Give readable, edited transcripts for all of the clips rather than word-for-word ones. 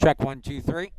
Check 1, 2, 3.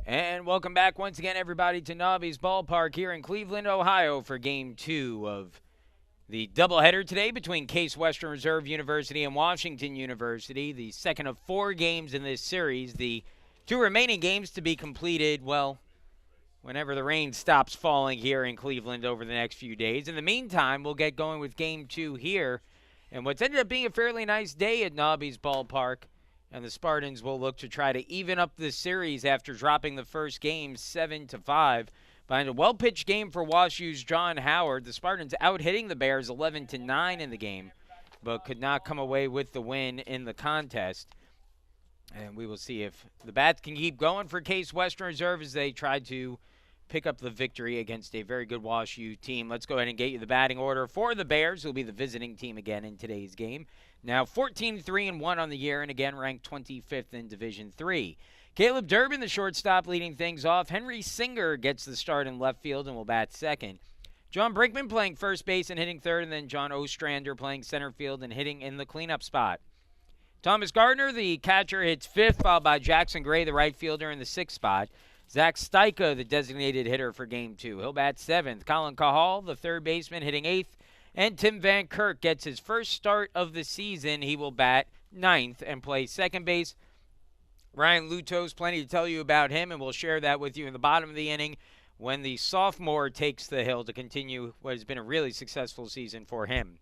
And welcome back once again, everybody, to Nobby's Ballpark here in Cleveland, Ohio for Game 2 of the doubleheader today between Case Western Reserve University and Washington University, the second of 4 games in this series. The 2 remaining games to be completed, well, whenever the rain stops falling here in Cleveland over the next few days. In the meantime, we'll get going with Game 2 here. And what's ended up being a fairly nice day at Nobby's Ballpark. And the Spartans will look to try to even up the series after dropping the first game 7-5. Behind a well-pitched game for WashU's John Howard, the Spartans out-hitting the Bears 11-9 in the game, but could not come away with the win in the contest. And we will see if the bats can keep going for Case Western Reserve as they try to pick up the victory against a very good WashU team. Let's go ahead and get you the batting order for the Bears, who will be the visiting team again in today's game. Now 14-3-1 on the year, and again ranked 25th in Division III. Caleb Durbin, the shortstop, leading things off. Henry Singer gets the start in left field and will bat second. John Brinkman playing first base and hitting third, and then John Ostrander playing center field and hitting in the cleanup spot. Thomas Gardner, the catcher, hits fifth, followed by Jackson Gray, the right fielder, in the sixth spot. Zach Steika, the designated hitter for Game 2. He'll bat seventh. Colin Cahal, the third baseman, hitting eighth. And Tim Van Kirk gets his first start of the season. He will bat ninth and play second base. Ryan Lutos, plenty to tell you about him, and we'll share that with you in the bottom of the inning when the sophomore takes the hill to continue what has been a really successful season for him.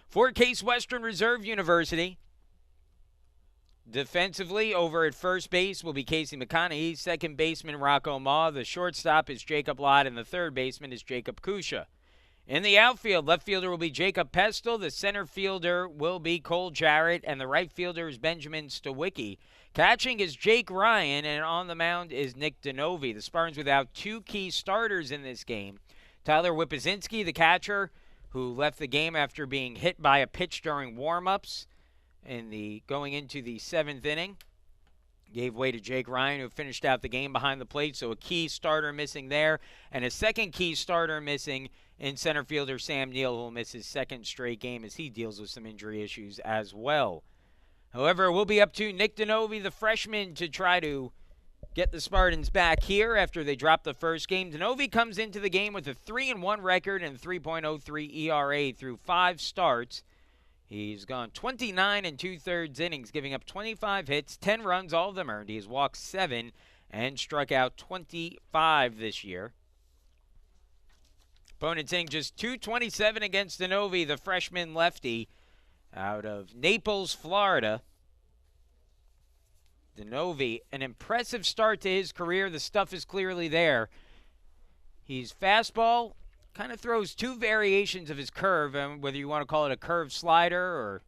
For Case Western Reserve University, defensively, over at first base will be Casey McConaughey. Second baseman, Rocco Ma. The shortstop is Jacob Lott, and the third baseman is Jacob Kusha. In the outfield, left fielder will be Jacob Pestel. The center fielder will be Cole Jarrett, and the right fielder is Benjamin Stawicki. Catching is Jake Ryan, and on the mound is Nick Denovi. The Spartans without 2 key starters in this game. Tyler Wipazinski, the catcher, who left the game after being hit by a pitch during warm-ups going into the 7th inning. Gave way to Jake Ryan, who finished out the game behind the plate, so a key starter missing there, and a second key starter missing in center fielder Sam Neal, who will miss his second straight game as he deals with some injury issues as well. However, we'll be up to Nick Denovi, the freshman, to try to get the Spartans back here after they dropped the first game. Denovi comes into the game with a 3-1 record and 3.03 ERA through 5 starts. He's gone 29 2/3 innings, giving up 25 hits, 10 runs, all of them earned. He has walked 7 and struck out 25 this year. Opponents hitting just .227 against Denovi, the freshman lefty out of Naples, Florida. Denovi, an impressive start to his career. The stuff is clearly there. He's fastball, kind of throws 2 variations of his curve, whether you want to call it a curve slider or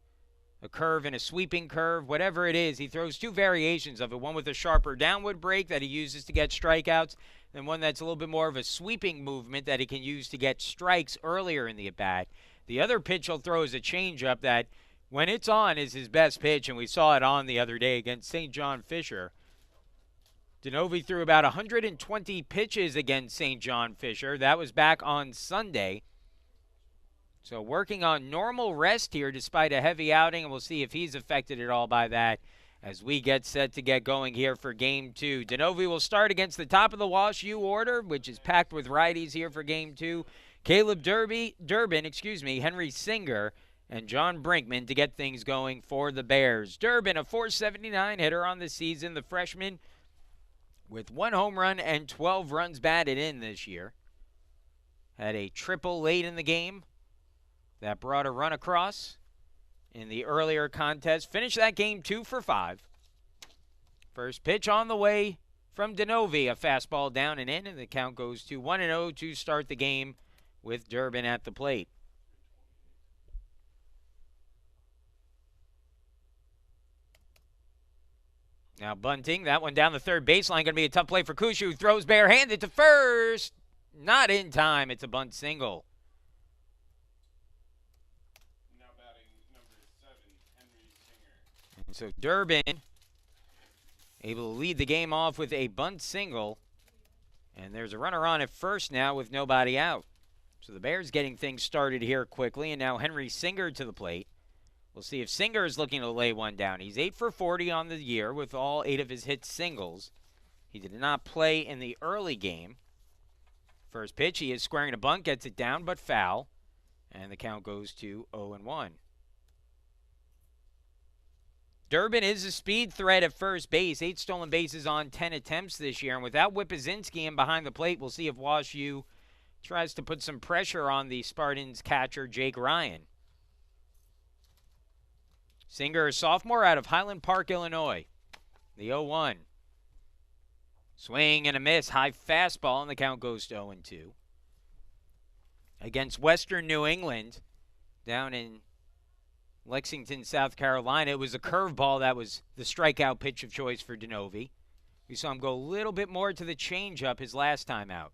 a curve and a sweeping curve, whatever it is. He throws 2 variations of it, one with a sharper downward break that he uses to get strikeouts, and one that's a little bit more of a sweeping movement that he can use to get strikes earlier in the at-bat. The other pitch he'll throw is a changeup that, when it's on, is his best pitch, and we saw it on the other day against St. John Fisher. Denovi threw about 120 pitches against St. John Fisher. That was back on Sunday. So working on normal rest here despite a heavy outing, and we'll see if he's affected at all by that as we get set to get going here for Game 2. Denovi will start against the top of the WashU order, which is packed with righties here for Game 2. Caleb Durbin, Henry Singer, and John Brinkman to get things going for the Bears. Durbin, a .479 hitter on the season, the freshman, with 1 home run and 12 runs batted in this year. Had a triple late in the game that brought a run across in the earlier contest. Finished that game 2 for 5. First pitch on the way from Denovi. A fastball down and in, and the count goes to 1-0 to start the game with Durbin at the plate. Now bunting, that one down the third baseline. Going to be a tough play for Kusha, who throws barehanded to first. Not in time. It's a bunt single. Now batting number 7, Henry Singer. And so Durbin able to lead the game off with a bunt single. And there's a runner on at first now with nobody out. So the Bears getting things started here quickly. And now Henry Singer to the plate. We'll see if Singer is looking to lay one down. He's 8 for 40 on the year with all 8 of his hits singles. He did not play in the early game. First pitch, he is squaring a bunt, gets it down, but foul. And the count goes to 0-1. Durbin is a speed threat at first base. 8 stolen bases on 10 attempts this year. And without Whippazinski in behind the plate, we'll see if Wash U tries to put some pressure on the Spartans catcher, Jake Ryan. Singer, a sophomore out of Highland Park, Illinois. The 0-1. Swing and a miss. High fastball, and the count goes to 0-2. Against Western New England, down in Lexington, South Carolina, it was a curveball that was the strikeout pitch of choice for DeNovi. We saw him go a little bit more to the changeup his last time out.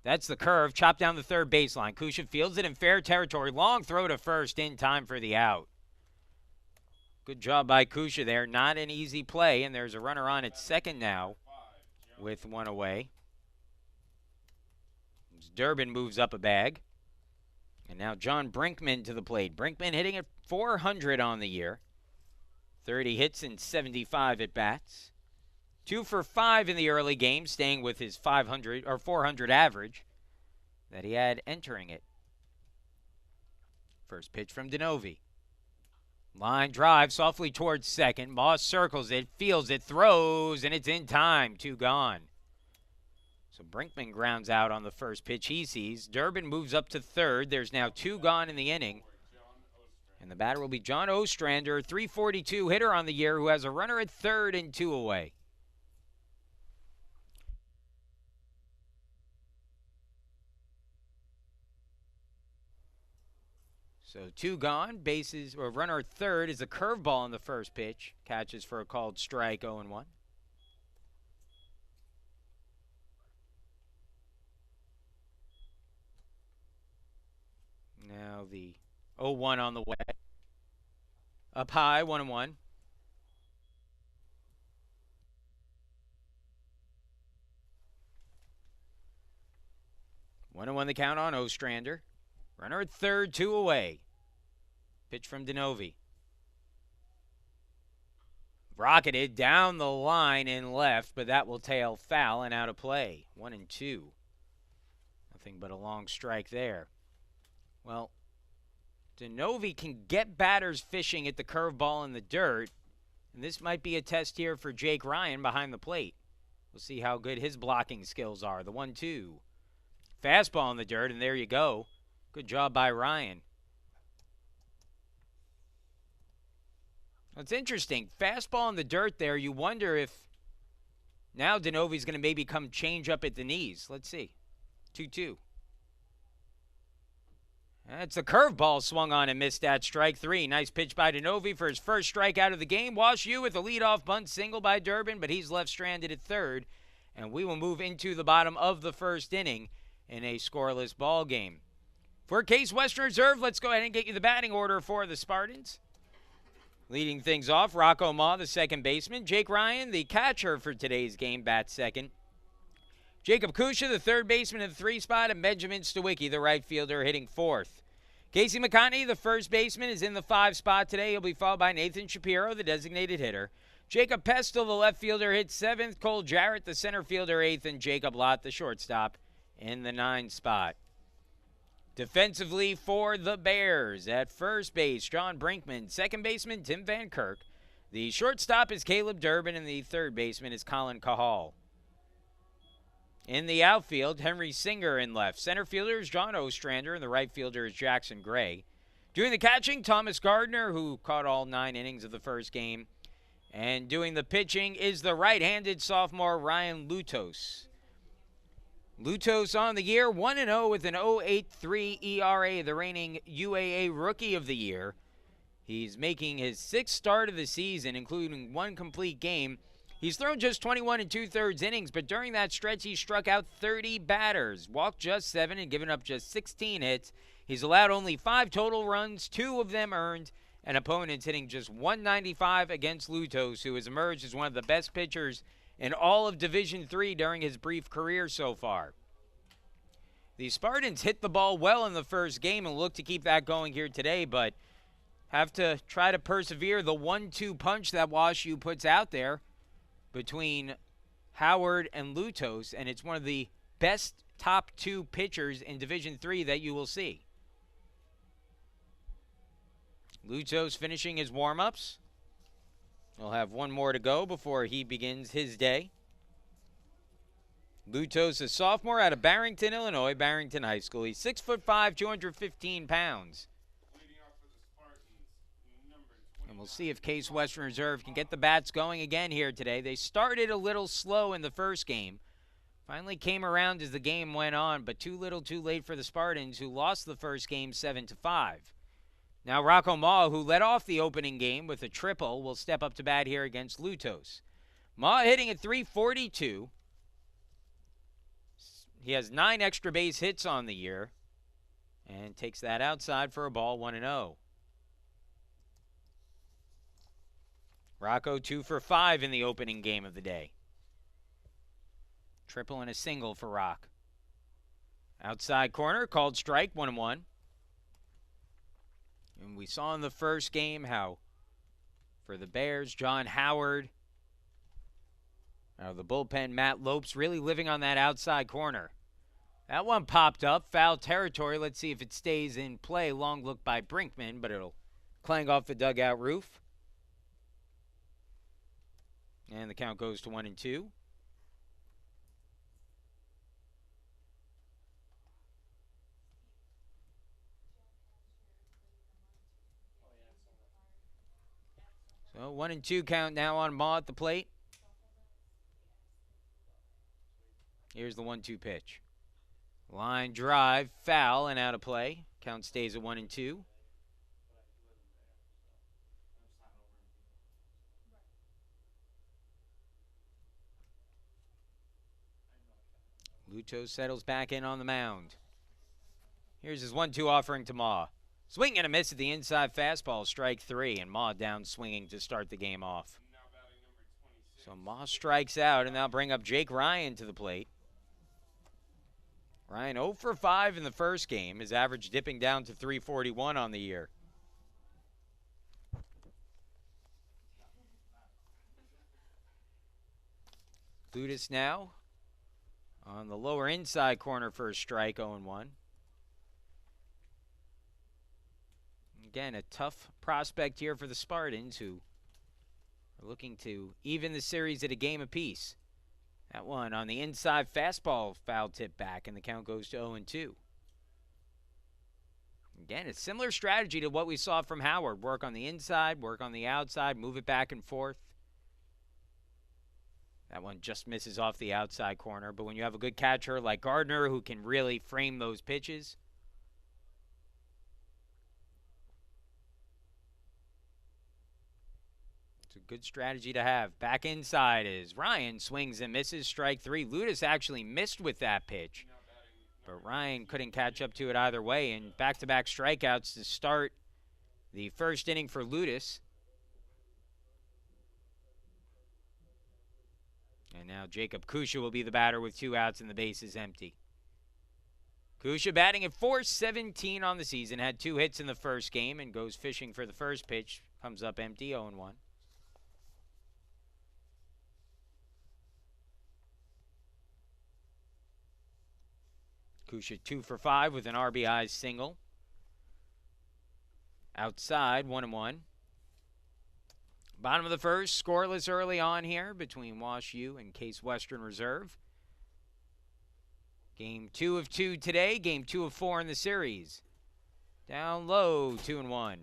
That's the curve, chopped down the third baseline. Kusha fields it in fair territory. Long throw to first in time for the out. Good job by Kusha there. Not an easy play, and there's a runner on at second now with one away. Durbin moves up a bag. And now John Brinkman to the plate. Brinkman hitting at .400 on the year. 30 hits and 75 at-bats. 2 for 5 in the early game, staying with his 500 or 400 average that he had entering it. First pitch from DeNovi. Line drive softly towards second. Moss circles it, fields it, throws, and it's in time. 2 gone. So Brinkman grounds out on the first pitch he sees. Durbin moves up to third. There's now 2 gone in the inning. And the batter will be John Ostrander, .342 hitter on the year, who has a runner at third and 2 away. So 2 gone, bases, or runner at third is a curveball on the first pitch. Catches for a called strike, 0-1. Now the 0-1 on the way. Up high, 1-1. One and one the count on Ostrander. Runner at third, 2 away. Pitch from DeNovi. Rocketed down the line in left, but that will tail foul and out of play. 1-2. Nothing but a long strike there. Well, DeNovi can get batters fishing at the curveball in the dirt, and this might be a test here for Jake Ryan behind the plate. We'll see how good his blocking skills are. The 1-2. Fastball in the dirt, and there you go. Good job by Ryan. It's interesting. Fastball in the dirt there, you wonder if now DeNovi's going to maybe come change up at the knees. Let's see. 2-2. That's a curveball swung on and missed at strike 3. Nice pitch by DeNovi for his first strikeout of the game. Wash U with a leadoff bunt single by Durbin, but he's left stranded at third. And we will move into the bottom of the first inning in a scoreless ball game. For Case Western Reserve, let's go ahead and get you the batting order for the Spartans. Leading things off, Rocco Ma, the second baseman. Jake Ryan, the catcher for today's game, bats second. Jacob Kusha, the third baseman in the 3 spot, and Benjamin Stawicki, the right fielder, hitting fourth. Casey McConney, the first baseman, is in the 5 spot today. He'll be followed by Nathan Shapiro, the designated hitter. Jacob Pestel, the left fielder, hits 7th. Cole Jarrett, the center fielder, 8th. And Jacob Lott, the shortstop, in the 9 spot. Defensively for the Bears, at first base, John Brinkman. Second baseman, Tim Van Kirk. The shortstop is Caleb Durbin, and the third baseman is Colin Cahal. In the outfield, Henry Singer in left. Center fielder is John Ostrander, and the right fielder is Jackson Gray. Doing the catching, Thomas Gardner, who caught all 9 innings of the first game. And doing the pitching is the right-handed sophomore Ryan Lutos. Lutos on the year, 1-0 with an 0.83 ERA, the reigning UAA Rookie of the Year. He's making his 6th start of the season, including 1 complete game. He's thrown just 21 2/3 innings, but during that stretch, he struck out 30 batters, walked just 7, and given up just 16 hits. He's allowed only 5 total runs, 2 of them earned, and opponents hitting just 195 against Lutos, who has emerged as one of the best pitchers in all of Division III during his brief career so far. The Spartans hit the ball well in the first game and look to keep that going here today, but have to try to persevere the 1-2 punch that Wash U puts out there between Howard, and Lutos, and it's one of the best top 2 pitchers in Division III that you will see. Lutos finishing his warm-ups. He'll have one more to go before he begins his day. Lutos, a sophomore out of Barrington, Illinois, Barrington High School. He's 6'5", 215 pounds. And we'll see if Case Western Reserve can get the bats going again here today. They started a little slow in the first game. Finally came around as the game went on, but too little too late for the Spartans, who lost the first game 7-5. Now Rocco Ma, who led off the opening game with a triple, will step up to bat here against Lutos. Ma hitting at .342. He has 9 extra base hits on the year and takes that outside for a ball, 1-0. Rocco 2 for 5 in the opening game of the day. Triple and a single for Rock. Outside corner, called strike, 1-1. And we saw in the first game how, for the Bears, John Howard, the bullpen, Matt Lopes, really living on that outside corner. That one popped up, foul territory. Let's see if it stays in play. Long look by Brinkman, but it'll clang off the dugout roof. And the count goes to 1-2. So 1-2 count now on Ma at the plate. Here's the 1-2 pitch. Line drive, foul, and out of play. Count stays at 1-2. Luto settles back in on the mound. Here's his 1-2 offering to Ma. Swing and a miss at the inside fastball, strike 3, and Ma down swinging to start the game off. So Ma strikes out, and they'll bring up Jake Ryan to the plate. Ryan 0 for 5 in the first game, his average dipping down to .341 on the year. Ludus now on the lower inside corner for a strike, 0-1. Again, a tough prospect here for the Spartans, who are looking to even the series at a game apiece. That one on the inside fastball, foul tip back, and the count goes to 0-2. Again, a similar strategy to what we saw from Howard. Work on the inside, work on the outside, move it back and forth. That one just misses off the outside corner, but when you have a good catcher like Gardner who can really frame those pitches, it's a good strategy to have. Back inside is Ryan, swings and misses, strike 3. Ludus actually missed with that pitch, but Ryan couldn't catch up to it either way, and back-to-back strikeouts to start the first inning for Ludus. And now Jacob Kusha will be the batter with 2 outs and the bases empty. Kusha batting at .417 on the season, had 2 hits in the first game and goes fishing for the first pitch. Comes up empty, 0-1. Kusha 2 for 5 with an RBI single. Outside, 1-1. Bottom of the first, scoreless early on here between Wash U and Case Western Reserve. Game 2 of 2 today, game 2 of 4 in the series. Down low, 2-1.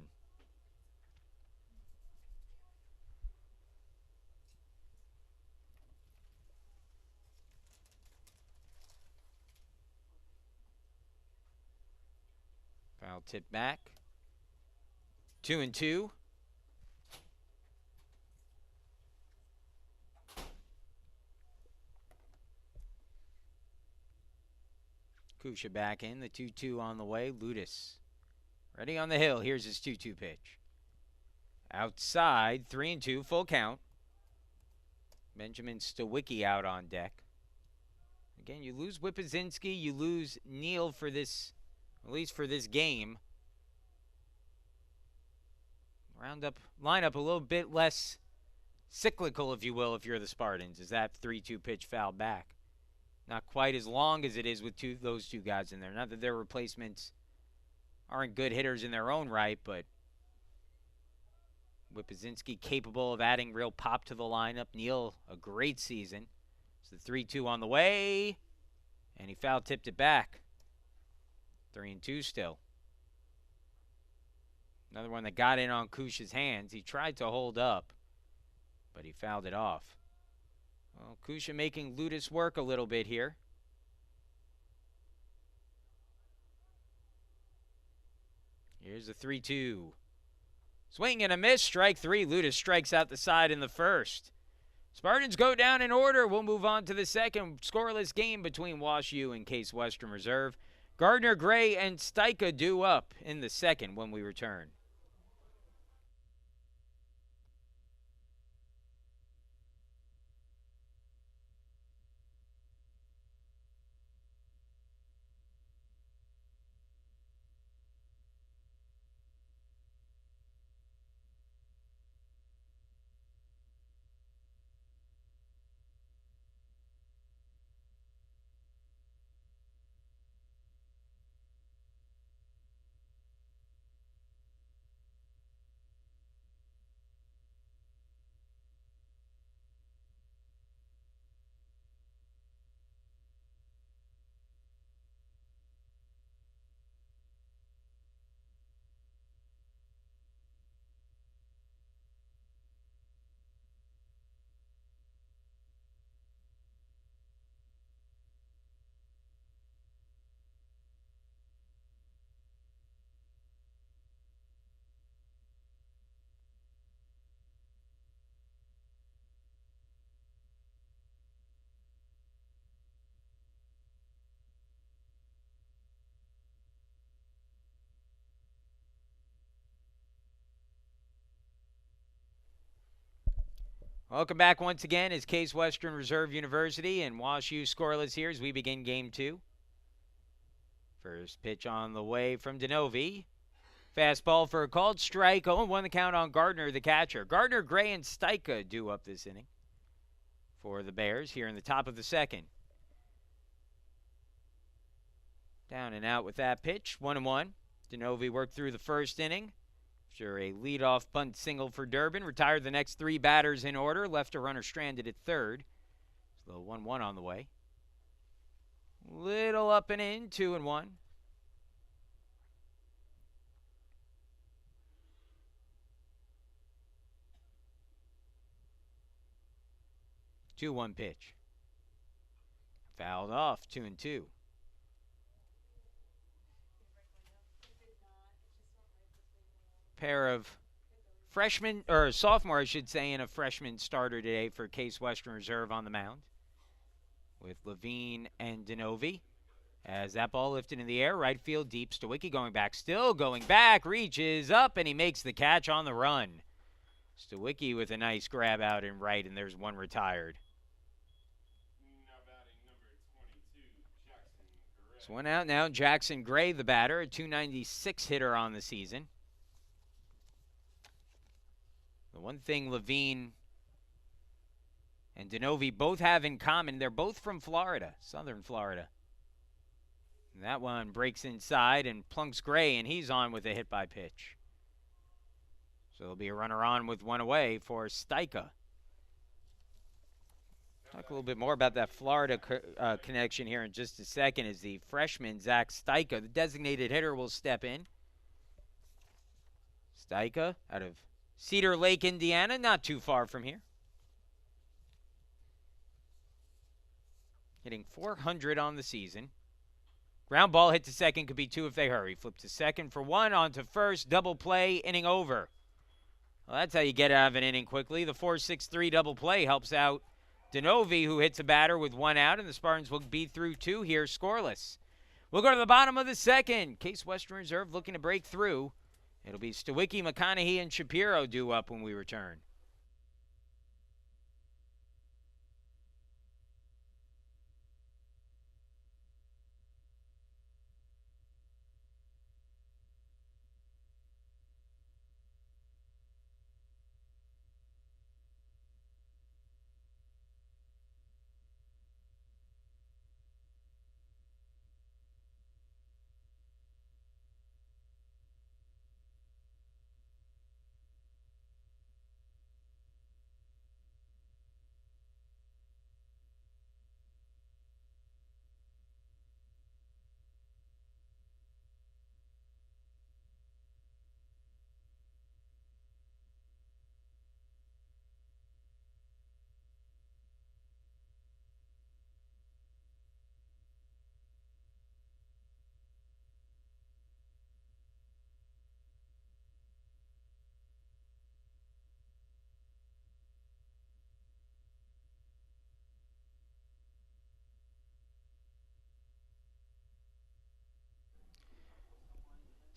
Foul tip back. 2-2. Kusha back in, the 2-2 on the way. Ludus ready on the hill. Here's his 2-2 pitch. Outside, 3-2, full count. Benjamin Stawicki out on deck. Again, you lose Wipazinski, you lose Neal for this, at least for this game. Lineup a little bit less cyclical, if you will, if you're the Spartans, is that 3-2 pitch foul back. Not quite as long as it is with those two guys in there. Not that their replacements aren't good hitters in their own right, but Whipzinski capable of adding real pop to the lineup. Neal, a great season. It's the 3-2 on the way, and he foul tipped it back. 3-2 still. Another one that got in on Kush's hands. He tried to hold up, but he fouled it off. Well, Kusha making Ludus work a little bit here. Here's the 3-2. Swing and a miss. Strike three. Ludus strikes out the side in the first. Spartans go down in order. We'll move on to the second scoreless game between Wash U and Case Western Reserve. Gardner Gray and Steika due up in the second when we return. Welcome back once again as Case Western Reserve University and Wash U scoreless here as we begin game two. First pitch on the way from Denovi. Fastball for a called strike. 0-1 the count on Gardner, the catcher. Gardner, Gray, and Steika due up this inning for the Bears here in the top of the second. Down and out with that pitch. 1-1. Denovi worked through the first inning. After a leadoff bunt single for Durbin, retired the next three batters in order, left a runner stranded at third. So 1-1 on the way. Little up and in, 2-1. 2-1 pitch. Fouled off, 2-2. Pair of freshmen, or sophomore, I should say, and a freshman starter today for Case Western Reserve on the mound with Levine and Denovi. As that ball lifted in the air, right field deep. Stawicki going back, still going back, reaches up, and he makes the catch on the run. Stawicki with a nice grab out in right, and there's one retired. Now batting number 22, Jackson Gray. So one out now. Jackson Gray, the batter, a .296 hitter on the season. The one thing Levine and Denovi both have in common, they're both from Florida, southern Florida. And that one breaks inside and plunks Gray, and he's on with a hit by pitch. So there'll be a runner on with one away for Steika. Talk a little bit more about that Florida connection here in just a second as the freshman, Zach Steika, the designated hitter, will step in. Steika out of Cedar Lake, Indiana, not too far from here. Hitting .400 on the season. Ground ball hit to second, could be two if they hurry. Flip to second for one, on to first, double play, inning over. Well, that's how you get out of an inning quickly. The 4-6-3 double play helps out Denovi, who hits a batter with one out, and the Spartans will be through two here, scoreless. We'll go to the bottom of the second. Case Western Reserve looking to break through. It'll be Stawicki, McConaughey, and Shapiro due up when we return.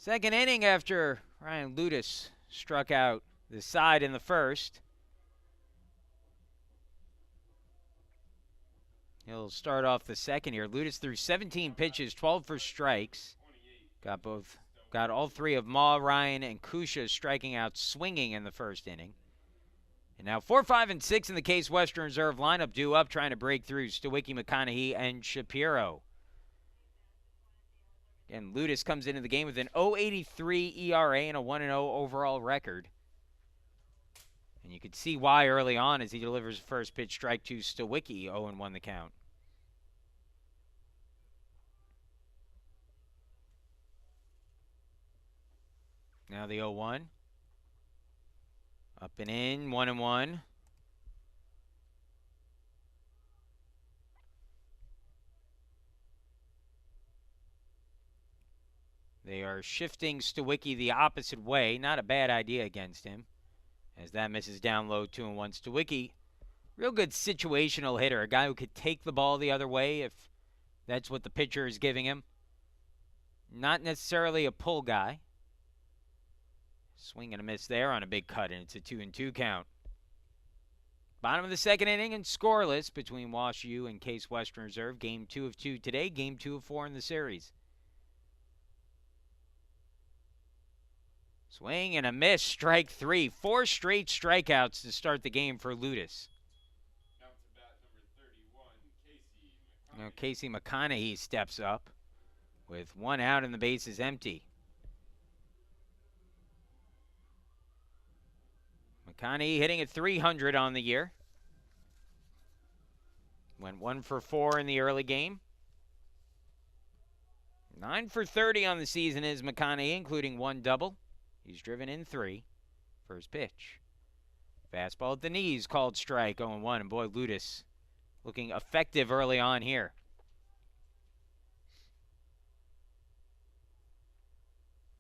Second inning after Ryan Ludus struck out the side in the first. He'll start off the second here. Ludus threw 17 pitches, 12 for strikes. Got all three of Ma, Ryan, and Kusha striking out swinging in the first inning. And now 4, 5, and 6 in the Case Western Reserve lineup due up, trying to break through Stawicki, McConaughey, and Shapiro. And Ludus comes into the game with an 0.83 ERA and a 1-0 overall record. And you could see why early on as he delivers first pitch strike to Stawicki, 0-1 the count. Now the 0-1. Up and in, 1-1. They are shifting Stawicki the opposite way. Not a bad idea against him. As that misses down low, 2-1. Stawicki, real good situational hitter. A guy who could take the ball the other way if that's what the pitcher is giving him. Not necessarily a pull guy. Swing and a miss there on a big cut, and it's a 2-2 count. Bottom of the second inning and scoreless between Wash U and Case Western Reserve. Game 2 of 2 today, game 2 of 4 in the series. Swing and a miss, strike 3. 4 straight strikeouts to start the game for Ludus. Out to bat number 31, Now Casey McConaughey steps up with 1 out and the bases empty. McConaughey hitting at 300 on the year. Went 1 for 4 in the early game. 9 for 30 on the season is McConaughey, including 1 double. He's driven in 3. First pitch. Fastball at the knees, called strike, 0-1. And boy, Ludus looking effective early on here.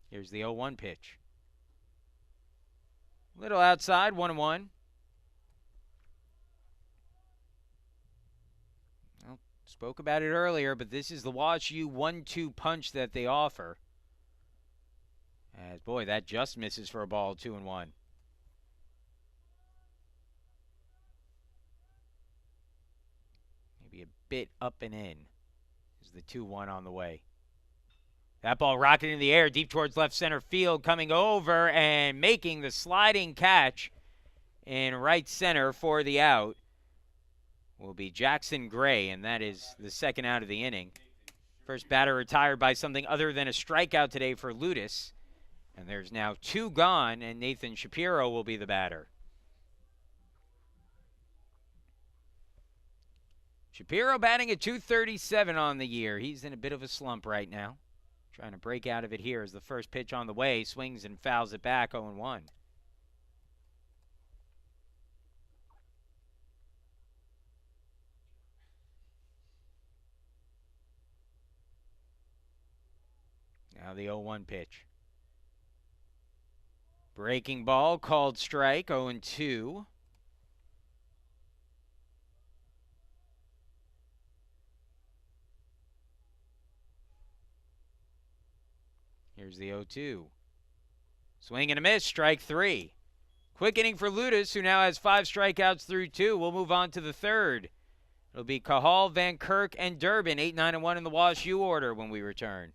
Here's the 0-1 pitch. Little outside, 1-1. Well, spoke about it earlier, but this is the Wash U 1-2 punch that they offer. As, boy, that just misses for a ball, 2-1. Maybe a bit up and in is the 2-1 on the way. That ball rocketing in the air deep towards left center field, coming over and making the sliding catch in right center for the out will be Jackson Gray, and that is the second out of the inning. First batter retired by something other than a strikeout today for Ludus. And there's now 2 gone, and Nathan Shapiro will be the batter. Shapiro batting at .237 on the year. He's in a bit of a slump right now. Trying to break out of it here as the first pitch on the way. Swings and fouls it back, 0-1. Now the 0-1 pitch. Breaking ball, called strike, 0-2. Here's the 0-2. Swing and a miss, strike 3. Quick inning for Ludus, who now has 5 strikeouts through 2. We'll move on to the third. It'll be Cahal, Van Kirk, and Durbin, 8, 9, and 1 in the Wash U order when we return.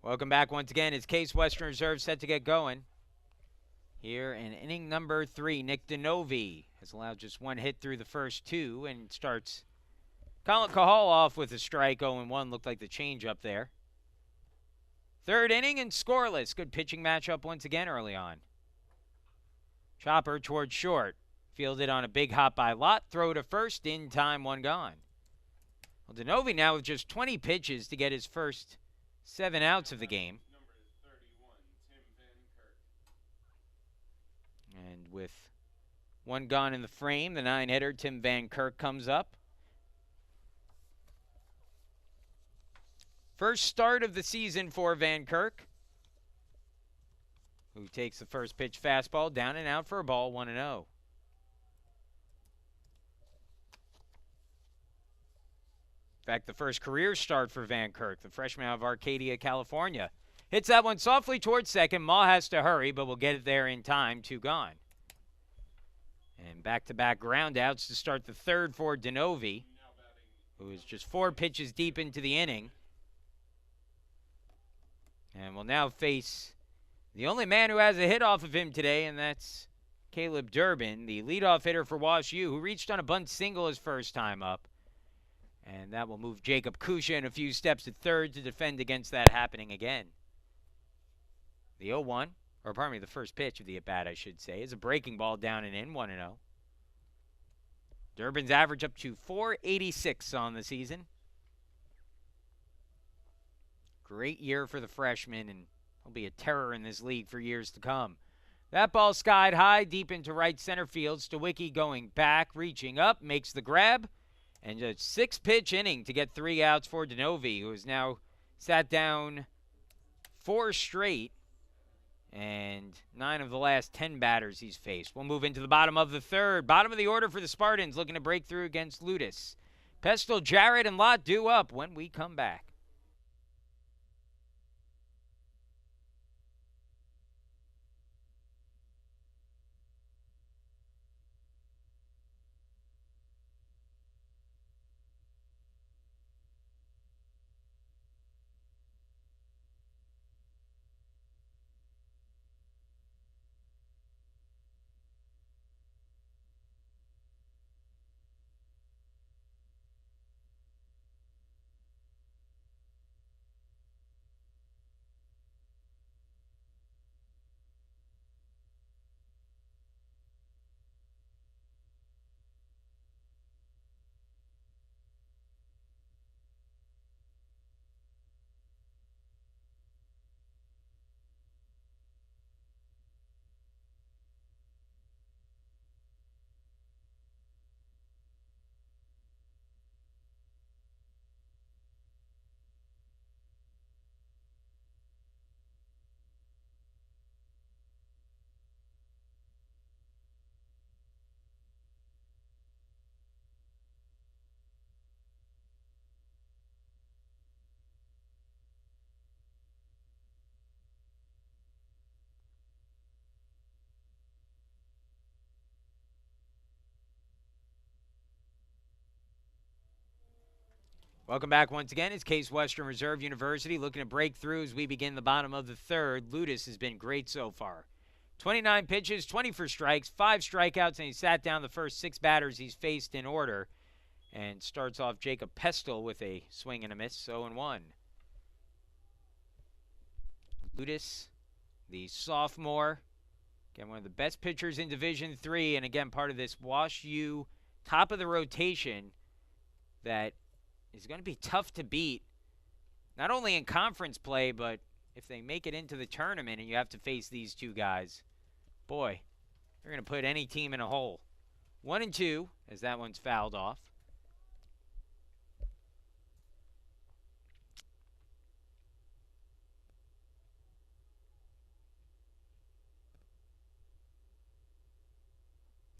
Welcome back once again. It's Case Western Reserve set to get going. Here in inning number 3, Nick DeNovi has allowed just one hit through the first 2 and starts Colin Cahal off with a strike. 0-1 looked like the change up there. Third inning and scoreless. Good pitching matchup once again early on. Chopper towards short. Fielded on a big hop by Lott. Throw to first. In time, 1 gone. Well, DeNovi now with just 20 pitches to get his first 7 outs of the game. Number 31, Tim Van Kirk. And with 1 gone in the frame, the 9-hitter Tim Van Kirk comes up. First start of the season for Van Kirk, who takes the first pitch fastball down and out for a ball, 1-0. In fact, the first career start for Van Kirk, the freshman out of Arcadia, California. Hits that one softly towards second. Ma has to hurry, but will get it there in time. 2 gone. And back-to-back groundouts to start the third for DeNovi, who is just 4 pitches deep into the inning. And will now face the only man who has a hit off of him today, and that's Caleb Durbin, the leadoff hitter for Wash U, who reached on a bunt single his first time up. And that will move Jacob Kusha in a few steps at third to defend against that happening again. The 0-1, or pardon me, the first pitch of the at-bat, I should say, is a breaking ball down and in, 1-0. Durbin's average up to .486 on the season. Great year for the freshman, and he'll be a terror in this league for years to come. That ball skied high, deep into right center field. Stawicki going back, reaching up, makes the grab. And a 6-pitch inning to get 3 outs for DeNovi, who has now sat down 4 straight and 9 of the last 10 batters he's faced. We'll move into the bottom of the third. Bottom of the order for the Spartans, looking to break through against Ludus. Pestel, Jarrett, and Lott due up when we come back. Welcome back once again. It's Case Western Reserve University looking to break through as we begin the bottom of the third. Ludus has been great so far. 29 pitches, 20 for strikes, 5 strikeouts, and he sat down the first 6 batters he's faced in order. And starts off Jacob Pestel with a swing and a miss, 0-1. Ludus, the sophomore, again, one of the best pitchers in Division III, and again, part of this Wash U top of the rotation that is going to be tough to beat, not only in conference play, but if they make it into the tournament and you have to face these 2 guys, boy, they're going to put any team in a hole. 1-2, as that one's fouled off.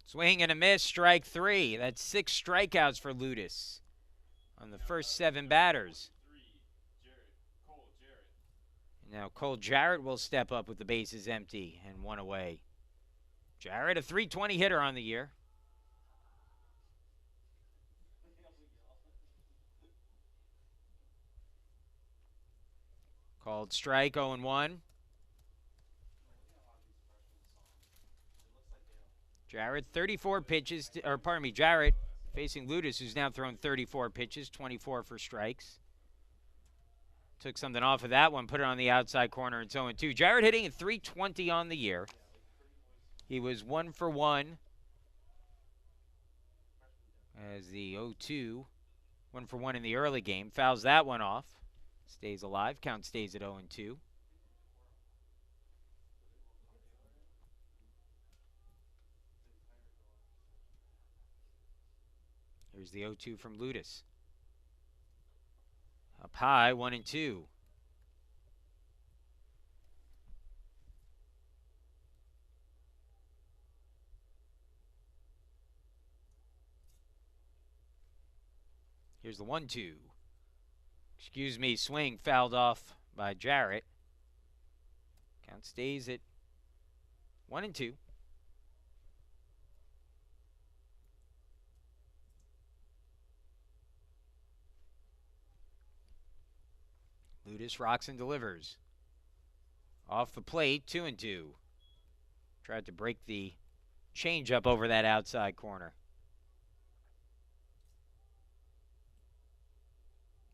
Swing and a miss, strike 3. That's 6 strikeouts for Ludus on the first 7 batters. Now Cole Jarrett will step up with the bases empty and 1 away. Jarrett, a .320 hitter on the year. Called strike, 0-1. Jarrett, 34 pitches, or pardon me, Jarrett facing Ludus, who's now thrown 34 pitches, 24 for strikes. Took something off of that one, put it on the outside corner, and 0-2. Jarrett hitting at 320 on the year. He was 1 for 1 as the 0-2, 1 for 1 in the early game. Fouls that one off. Stays alive. Count stays at 0-2. Here's the 0-2 from Ludus. Up high, 1-2. Here's the 1-2. Excuse me, swing fouled off by Jarrett. Count stays at 1-2. Ludus rocks and delivers. Off the plate, 2-2. Tried to break the changeup over that outside corner.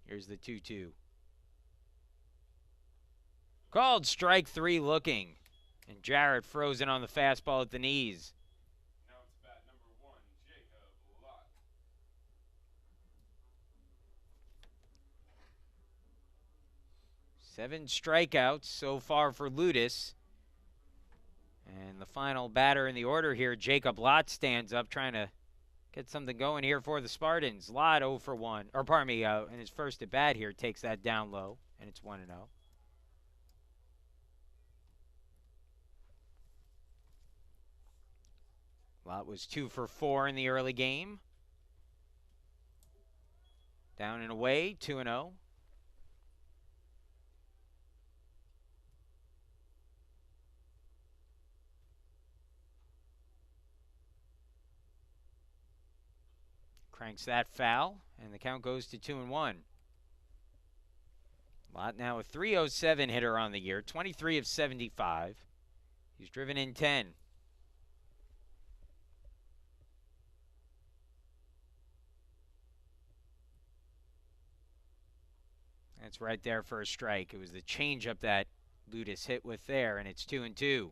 Here's the 2-2. Called strike 3 looking. And Jarrett frozen on the fastball at the knees. Now it's bat number 1, Jacob Lott. 7 strikeouts so far for Ludus. And the final batter in the order here, Jacob Lott, stands up trying to get something going here for the Spartans. Lott 0 for 1. Or pardon me, in his first at bat here, takes that down low. And it's 1-0. Lott was 2 for 4 in the early game. Down and away, 2-0. Cranks that foul, and the count goes to 2-1. Lott now a .307 hitter on the year, 23 of 75. He's driven in 10. That's right there for a strike. It was the changeup that Ludus hit with there, and it's 2-2.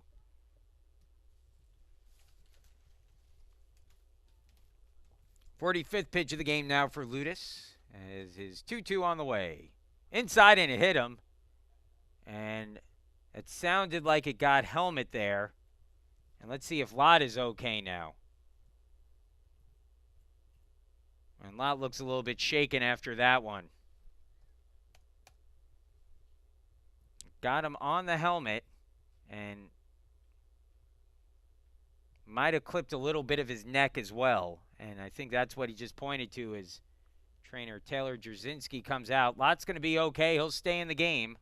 .45th pitch of the game now for Ludus, as his 2-2 on the way. Inside, and it hit him. And it sounded like it got helmet there. And let's see if Lott is okay now. And Lott looks a little bit shaken after that one. Got him on the helmet, and might have clipped a little bit of his neck as well. And I think that's what he just pointed to as trainer Taylor Jarzynski comes out. Lott's going to be okay. He'll stay in the game.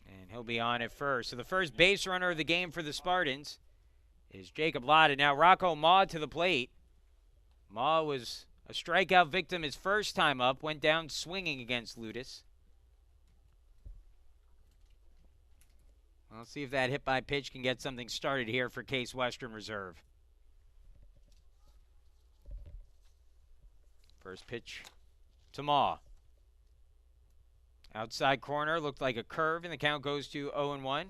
And he'll be on at first. So the first base runner of the game for the Spartans is Jacob Lott. And now Rocco Ma to the plate. Ma was a strikeout victim his first time up, went down swinging against Ludus. Well, let's see if that hit by pitch can get something started here for Case Western Reserve. First pitch to Ma. Outside corner, looked like a curve, and the count goes to 0-1.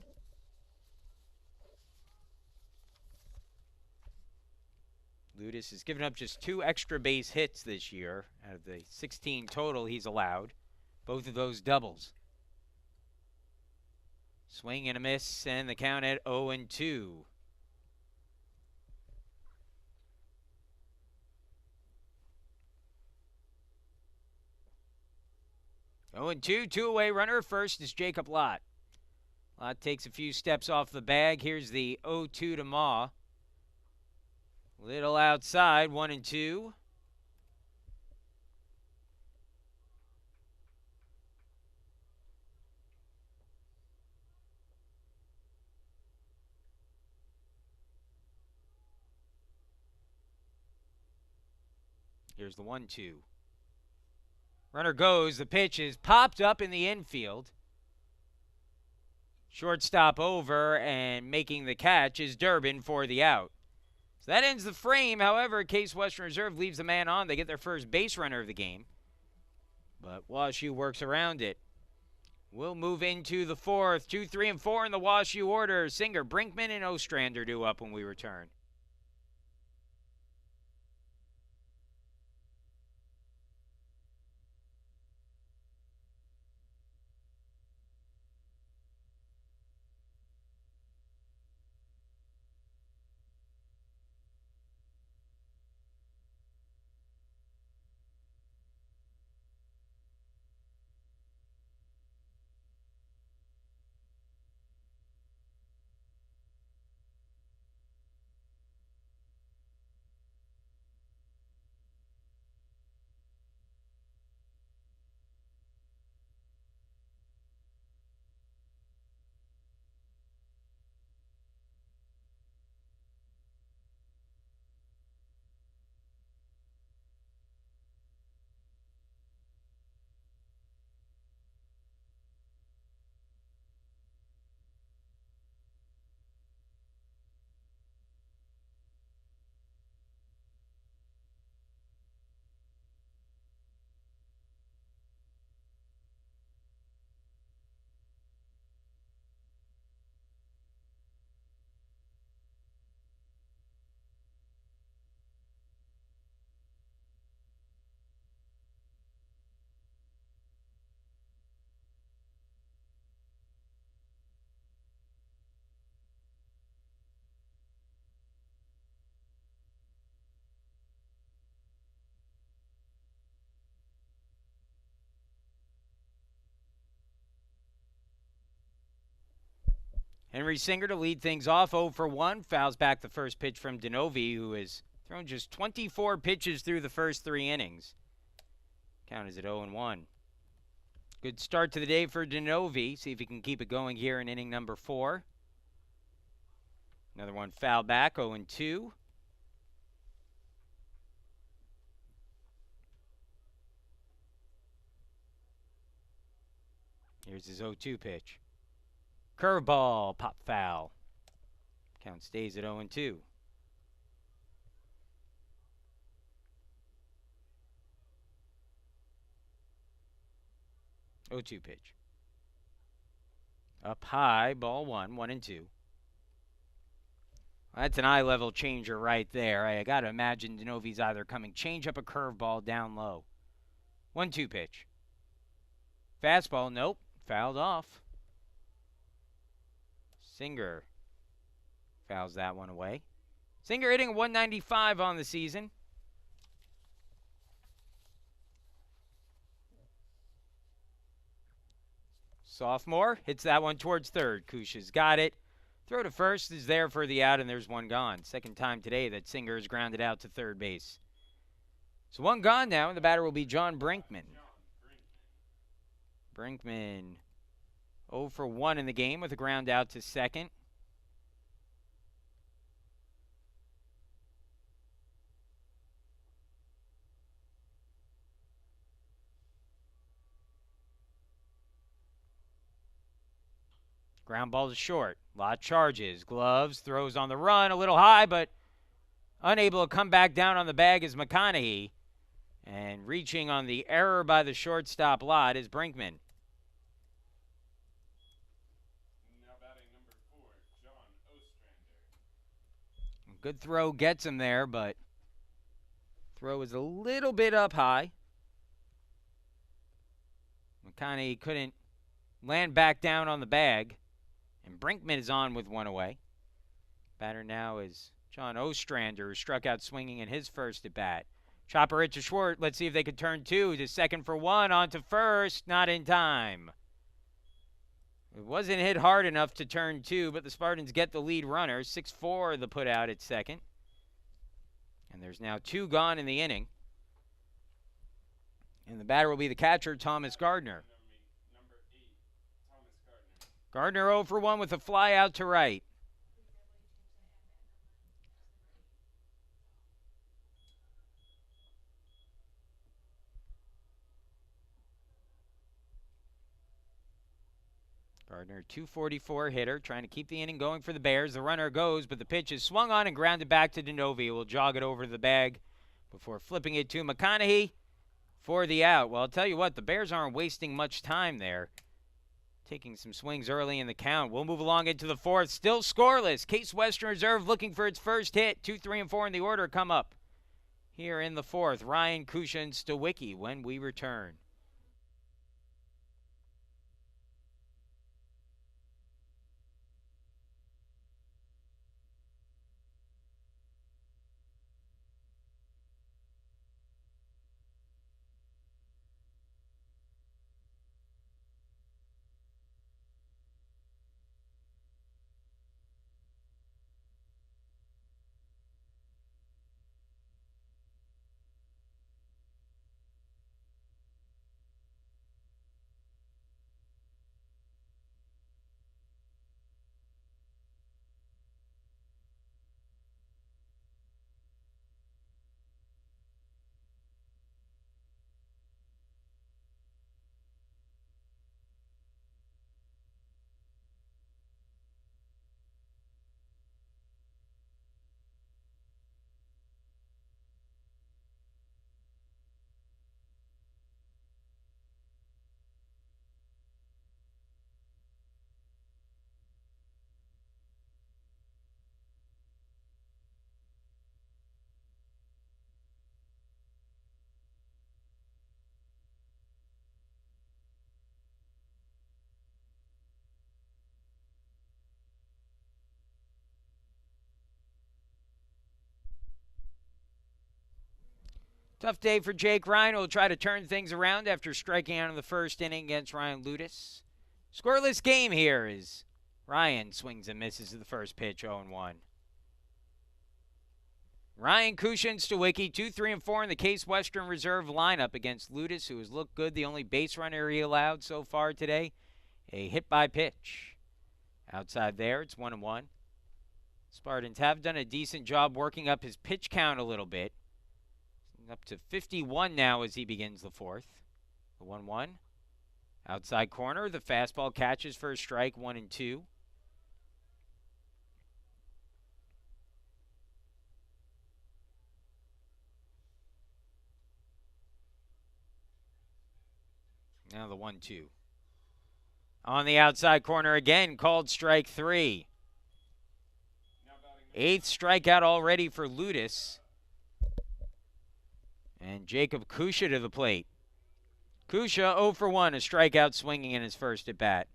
Ludus has given up just 2 extra base hits this year out of the 16 total he's allowed. Both of those doubles. Swing and a miss, and the count at 0-2. Oh, and 2-away runner. First is Jacob Lott. Lott takes a few steps off the bag. Here's the 0-2 to Ma. Little outside, 1-2. Here's the 1-2. Runner goes. The pitch is popped up in the infield. Shortstop over, and making the catch is Durbin for the out. So that ends the frame. However, Case Western Reserve leaves the man on. They get their first base runner of the game. But WashU works around it. We'll move into the fourth. 2, 3, and 4 in the WashU order. Singer, Brinkman, and Ostrander due up when we return. Henry Singer to lead things off, 0 for 1. Fouls back the first pitch from DeNovi, who has thrown just 24 pitches through the first 3 innings. Count is at 0 and 1. Good start to the day for DeNovi. See if he can keep it going here in inning number 4. Another one foul back, 0 and 2. Here's his 0-2 pitch. Curveball, pop foul. Count stays at 0 and 2. Oh-2 pitch. Up high, ball 1, 1 and 2. That's an eye-level changer right there. I got to imagine DeNovi's either coming change up a curveball down low. 1-2 pitch. Fastball, nope, fouled off. Singer fouls that one away. Singer hitting 195 on the season. Sophomore hits that one towards third. Kusha's got it. Throw to first is there for the out, and there's one gone. Second time today that Singer has grounded out to third base. So one gone now, and the batter will be John Brinkman. Brinkman 0 for 1 in the game with a ground out to second. Ground ball to short. Lot charges. Gloves. Throws on the run. A little high, but unable to come back down on the bag is McConaughey. And reaching on the error by the shortstop Lot is Brinkman. Now batting number 4, John Ostrander. Good throw gets him there, but throw is a little bit up high. McConaughey couldn't land back down on the bag. And Brinkman is on with one away. Batter now is John Ostrander, who struck out swinging in his first at bat. Chopper hit to short. Let's see if they can turn 2 to second for 1. On to first. Not in time. It wasn't hit hard enough to turn 2, but the Spartans get the lead runner. 6-4 the put out at second. And there's now 2 gone in the inning. And the batter will be the catcher, Thomas Gardner. Number 8, Thomas Gardner. Gardner 0 for 1 with a fly out to right. Gardner, 244 hitter, trying to keep the inning going for the Bears. The runner goes, but the pitch is swung on and grounded back to DeNovi. Will jog it over the bag before flipping it to McConaughey for the out. Well, I'll tell you what, the Bears aren't wasting much time there. Taking some swings early in the count. We'll move along into the fourth. Still scoreless. Case Western Reserve looking for its first hit. 2, 3, and 4 in the order come up here in the fourth. Ryan, Kusha, and Stawicki when we return. Tough day for Jake Ryan, who will try to turn things around after striking out in the first inning against Ryan Ludus. Scoreless game here as Ryan swings and misses to the first pitch, 0-1. Ryan, Kusha, and Stawicki, 2, 3, and 4 in the Case Western Reserve lineup against Ludus, who has looked good. The only base runner he allowed so far today, a hit by pitch. Outside there, it's 1-1. Spartans have done a decent job working up his pitch count a little bit. Up to 51 now as he begins the fourth. The 1-1. Outside corner, the fastball catches for a strike, 1-2. Now the 1-2. On the outside corner again, called strike 3. 8th strikeout already for Ludus. And Jacob Kusha to the plate. Kusha 0 for 1, a strikeout swinging in his first at bat.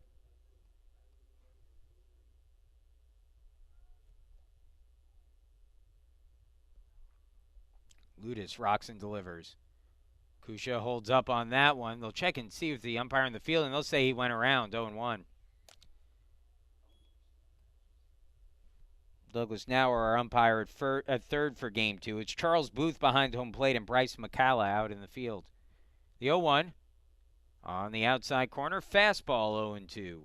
Ludus rocks and delivers. Kusha holds up on that one. They'll check and see if the umpire in the field, and they'll say he went around 0-1. Douglas Nauer, our umpire at third for game 2. It's Charles Booth behind home plate and Bryce McCalla out in the field. The 0-1 on the outside corner, fastball 0-2.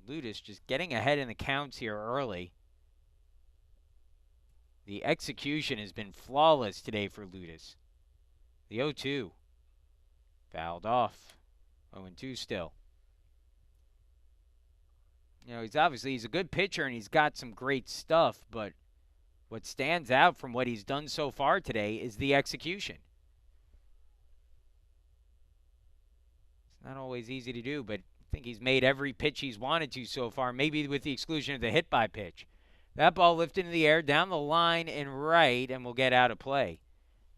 Ludus just getting ahead in the counts here early. The execution has been flawless today for Ludus. The 0-2 fouled off. 0-2 still. You know, he's a good pitcher and he's got some great stuff, but what stands out from what he's done so far today is the execution. It's not always easy to do, but I think he's made every pitch he's wanted to so far, maybe with the exclusion of the hit by pitch. That ball lifted in the air, down the line and right, and will get out of play.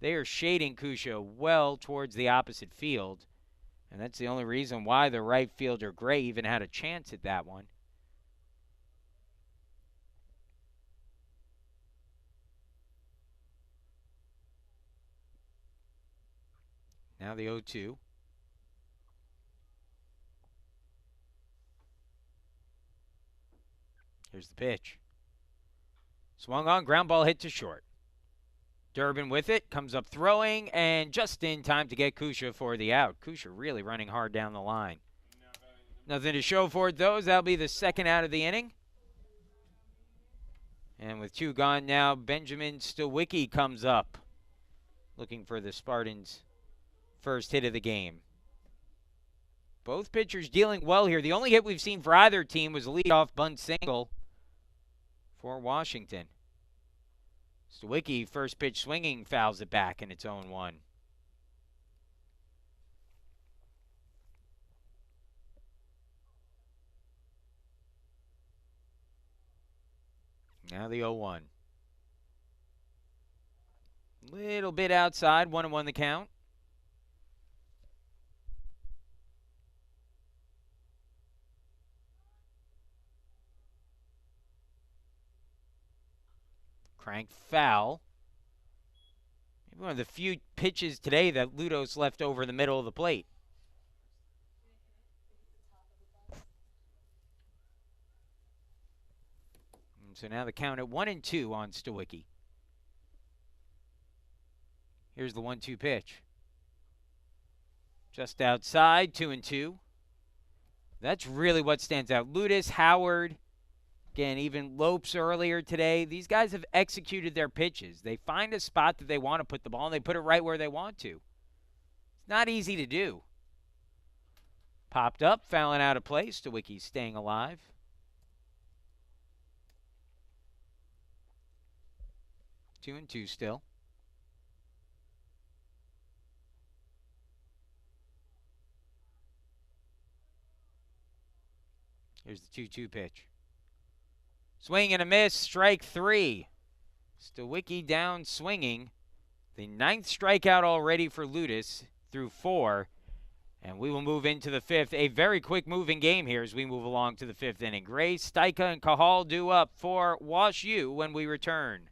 They are shading Kusha well towards the opposite field, and that's the only reason why the right fielder Gray even had a chance at that one. Now the 0-2. Here's the pitch. Swung on, ground ball hit to short. Durbin with it, comes up throwing, and just in time to get Kusha for the out. Kusha really running hard down the line. Nothing to show for it, though. That'll be the second out of the inning. And with 2 gone now, Benjamin Stawicki comes up, looking for the Spartans' first hit of the game. Both pitchers dealing well here. The only hit we've seen for either team was a leadoff bunt single for Washington. Stawicki, first pitch swinging, fouls it back in its own 1. Now the 0-1. Little bit outside, 1-1 the count. Crank foul. Maybe one of the few pitches today that Ludos left over the middle of the plate. And so now the count at 1-2 on Stawicki. Here's the 1-2 pitch. Just outside, 2-2. That's really what stands out. Ludus, Howard, again, even Lopes earlier today. These guys have executed their pitches. They find a spot that they want to put the ball, and they put it right where they want to. It's not easy to do. Popped up, fouling out of place. Stawicki's staying alive. Two and two still. Here's the 2-2 pitch. Swing and a miss, strike 3. Stawicki down swinging. The 9th strikeout already for Ludus through 4. And we will move into the 5th. A very quick moving game here as we move along to the 5th inning. Gray, Stajka, and Cajal due up for Wash U when we return.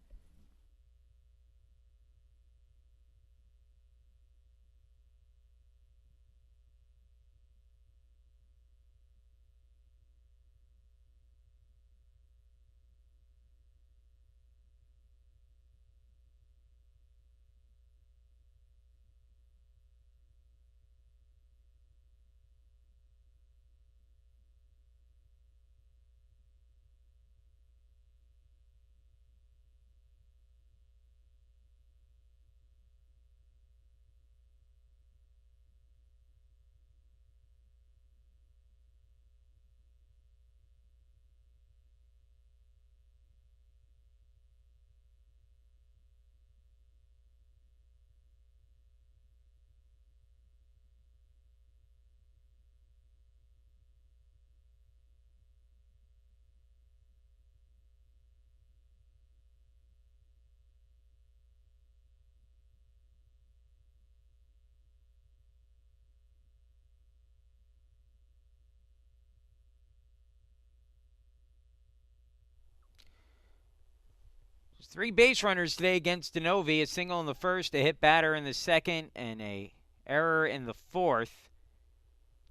There's 3 base runners today against Denovi. A single in the first, a hit batter in the second, and a error in the 4th.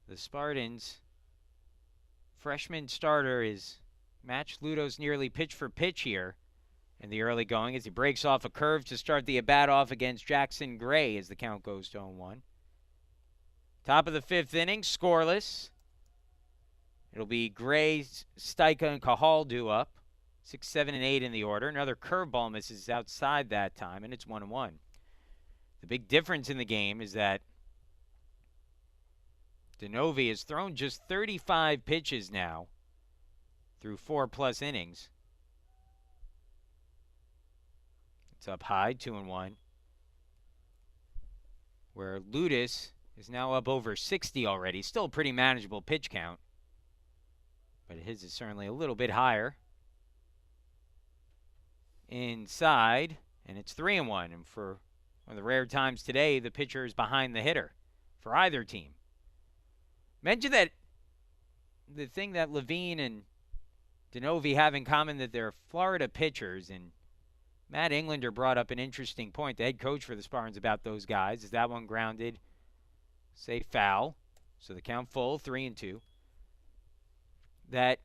The Spartans' freshman starter is matched Ludo's nearly pitch for pitch here in the early going as he breaks off a curve to start the at-bat off against Jackson Gray as the count goes to 0-1. Top of the 5th inning, scoreless. It'll be Gray, Stajka, and Cajal due up. 6, 7, and 8 in the order. Another curveball misses outside that time, and it's 1-1. The big difference in the game is that Denovi has thrown just 35 pitches now through 4+ innings. It's up high, 2-1. Where Ludus is now up over 60 already. Still a pretty manageable pitch count, but his is certainly a little bit higher. Inside, and it's 3-1. And for one of the rare times today, the pitcher is behind the hitter for either team. Mention that the thing that Levine and Denovi have in common that they're Florida pitchers, and Matt Englander brought up an interesting point, the head coach for the Spartans, about those guys. Is that one grounded? Say foul. So the count full, 3-2. That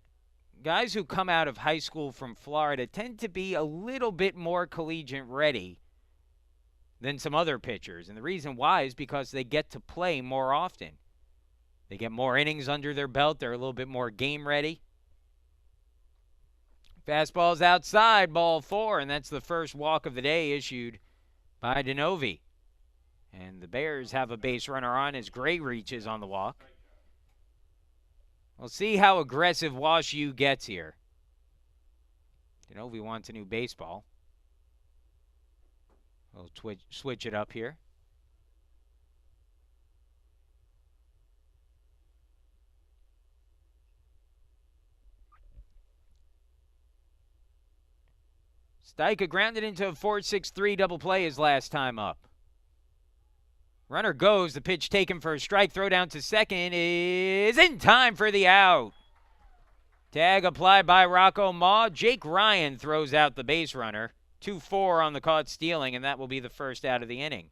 guys who come out of high school from Florida tend to be a little bit more collegiate ready than some other pitchers. And the reason why is because they get to play more often. They get more innings under their belt. They're a little bit more game ready. Fastball's outside, ball 4, and that's the first walk of the day issued by Denovi. And the Bears have a base runner on as Gray reaches on the walk. We'll see how aggressive Wash U gets here. Denovi wants a new baseball. We'll switch it up here. Steica grounded into a 4-6-3 double play his last time up. Runner goes. The pitch taken for a strike. Throw down to second is in time for the out. Tag applied by Rocco Maw. Jake Ryan throws out the base runner. 2-4 on the caught stealing, and that will be the first out of the inning.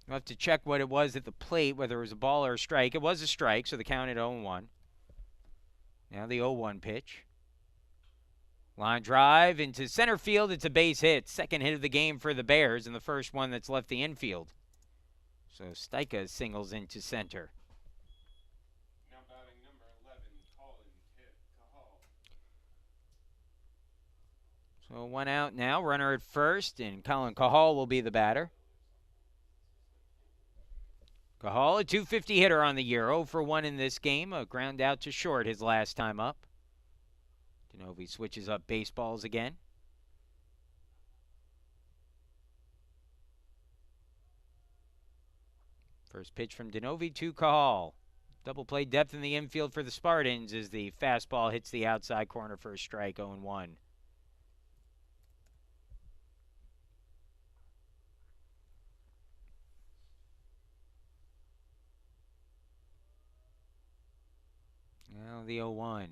We'll have to check what it was at the plate, whether it was a ball or a strike. It was a strike, so the count at 0-1. Now the 0-1 pitch. Line drive into center field. It's a base hit. Second hit of the game for the Bears, and the first one that's left the infield. So Steica singles into center. Now batting number 11, Colin Cahal. So 1 out now. Runner at first, and Colin Cahal will be the batter. Cahal, a .250 hitter on the year, 0 for 1 in this game. A ground out to short his last time up. Denovi switches up baseballs again. First pitch from Denovi to Cahal. Double play depth in the infield for the Spartans as the fastball hits the outside corner for a strike, 0-1. Now the 0-1.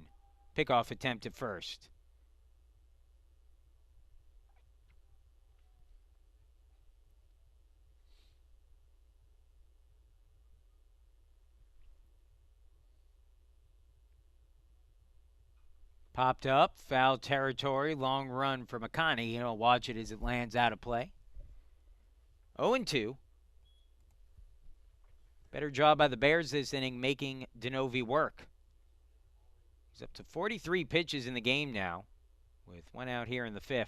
Pickoff attempt at first. Popped up, foul territory, long run for McConney. You know, watch it as it lands out of play. 0-2. Better job by the Bears this inning making Denovi work. He's up to 43 pitches in the game now, with 1 out here in the 5th.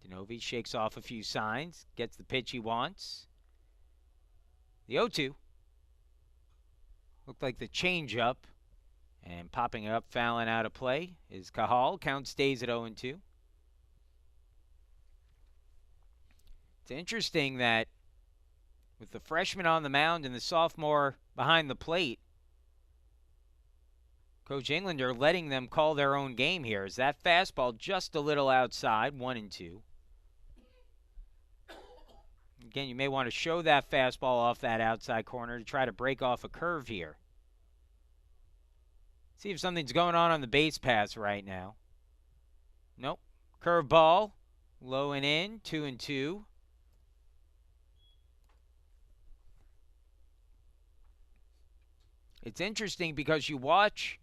Denovi shakes off a few signs, gets the pitch he wants. The 0-2. Looked like the changeup, and popping it up, fouling out of play is Cahal. Count stays at 0-2. It's interesting that with the freshman on the mound and the sophomore behind the plate, Coach Englander letting them call their own game here. Is that fastball just a little outside, 1-2. Again, you may want to show that fastball off that outside corner to try to break off a curve here. See if something's going on the base pass right now. Nope. Curveball, low and in, 2-2. It's interesting because you watch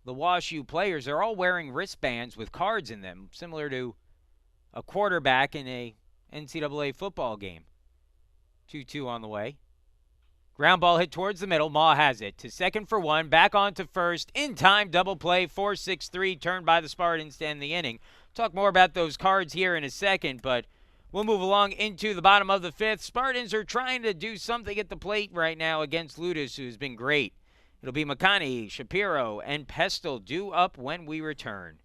the Wash U players, they're all wearing wristbands with cards in them, similar to a quarterback in a NCAA football game. 2-2 on the way. Ground ball hit towards the middle. Maw has it to second for 1. Back on to first. In time, double play, 4-6-3, turned by the Spartans to end the inning. Talk more about those cards here in a second, but we'll move along into the bottom of the 5th. Spartans are trying to do something at the plate right now against Ludus, who's been great. It'll be McConney, Shapiro, and Pestle due up when we return.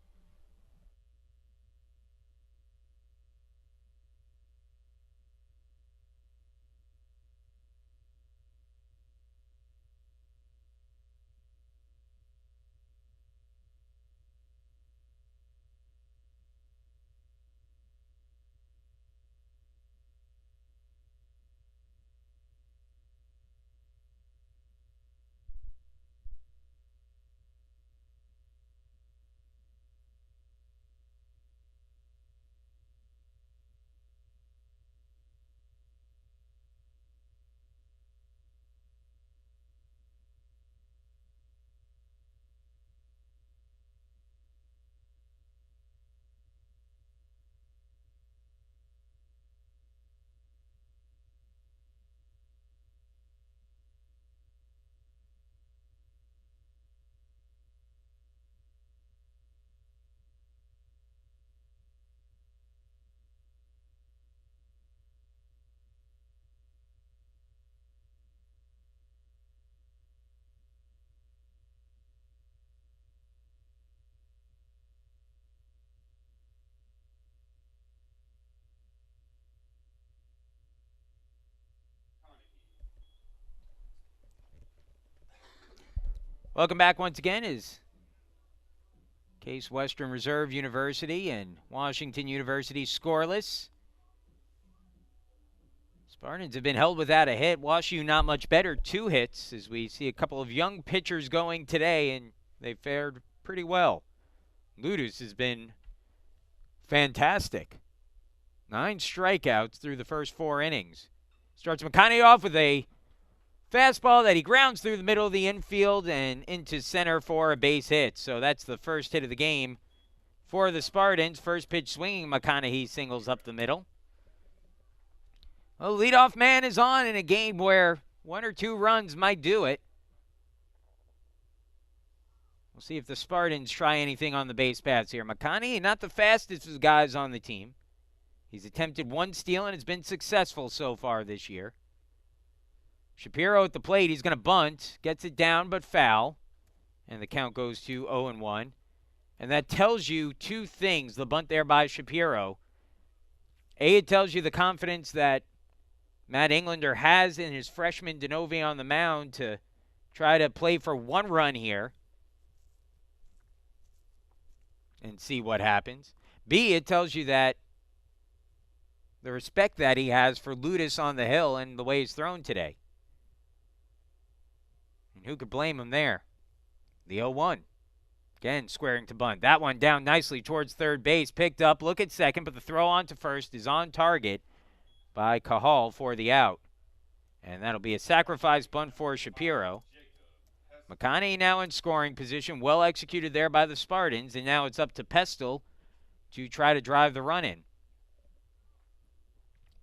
Welcome back once again is Case Western Reserve University and Washington University scoreless. Spartans have been held without a hit. WashU not much better, 2 hits, as we see a couple of young pitchers going today, and they fared pretty well. Ludus has been fantastic. 9 strikeouts through the first 4 innings. Starts McConaughey off with a fastball that he grounds through the middle of the infield and into center for a base hit. So that's the first hit of the game for the Spartans. First pitch swinging, McConaughey singles up the middle. Well, leadoff man is on in a game where 1 or 2 runs might do it. We'll see if the Spartans try anything on the base paths here. McConaughey, not the fastest of guys on the team. He's attempted 1 steal and has been successful so far this year. Shapiro at the plate. He's going to bunt. Gets it down, but foul. And the count goes to 0-1. And that tells you 2 things, the bunt there by Shapiro. A, it tells you the confidence that Matt Englander has in his freshman DeNovi on the mound to try to play for 1 run here and see what happens. B, it tells you that the respect that he has for Ludus on the hill and the way he's thrown today. And who could blame him there? The 0-1. Again, squaring to bunt. That one down nicely towards third base. Picked up. Look at second, but the throw on to first is on target by Cajal for the out. And that'll be a sacrifice bunt for Shapiro. McConaughey now in scoring position. Well executed there by the Spartans. And now it's up to Pestle to try to drive the run in.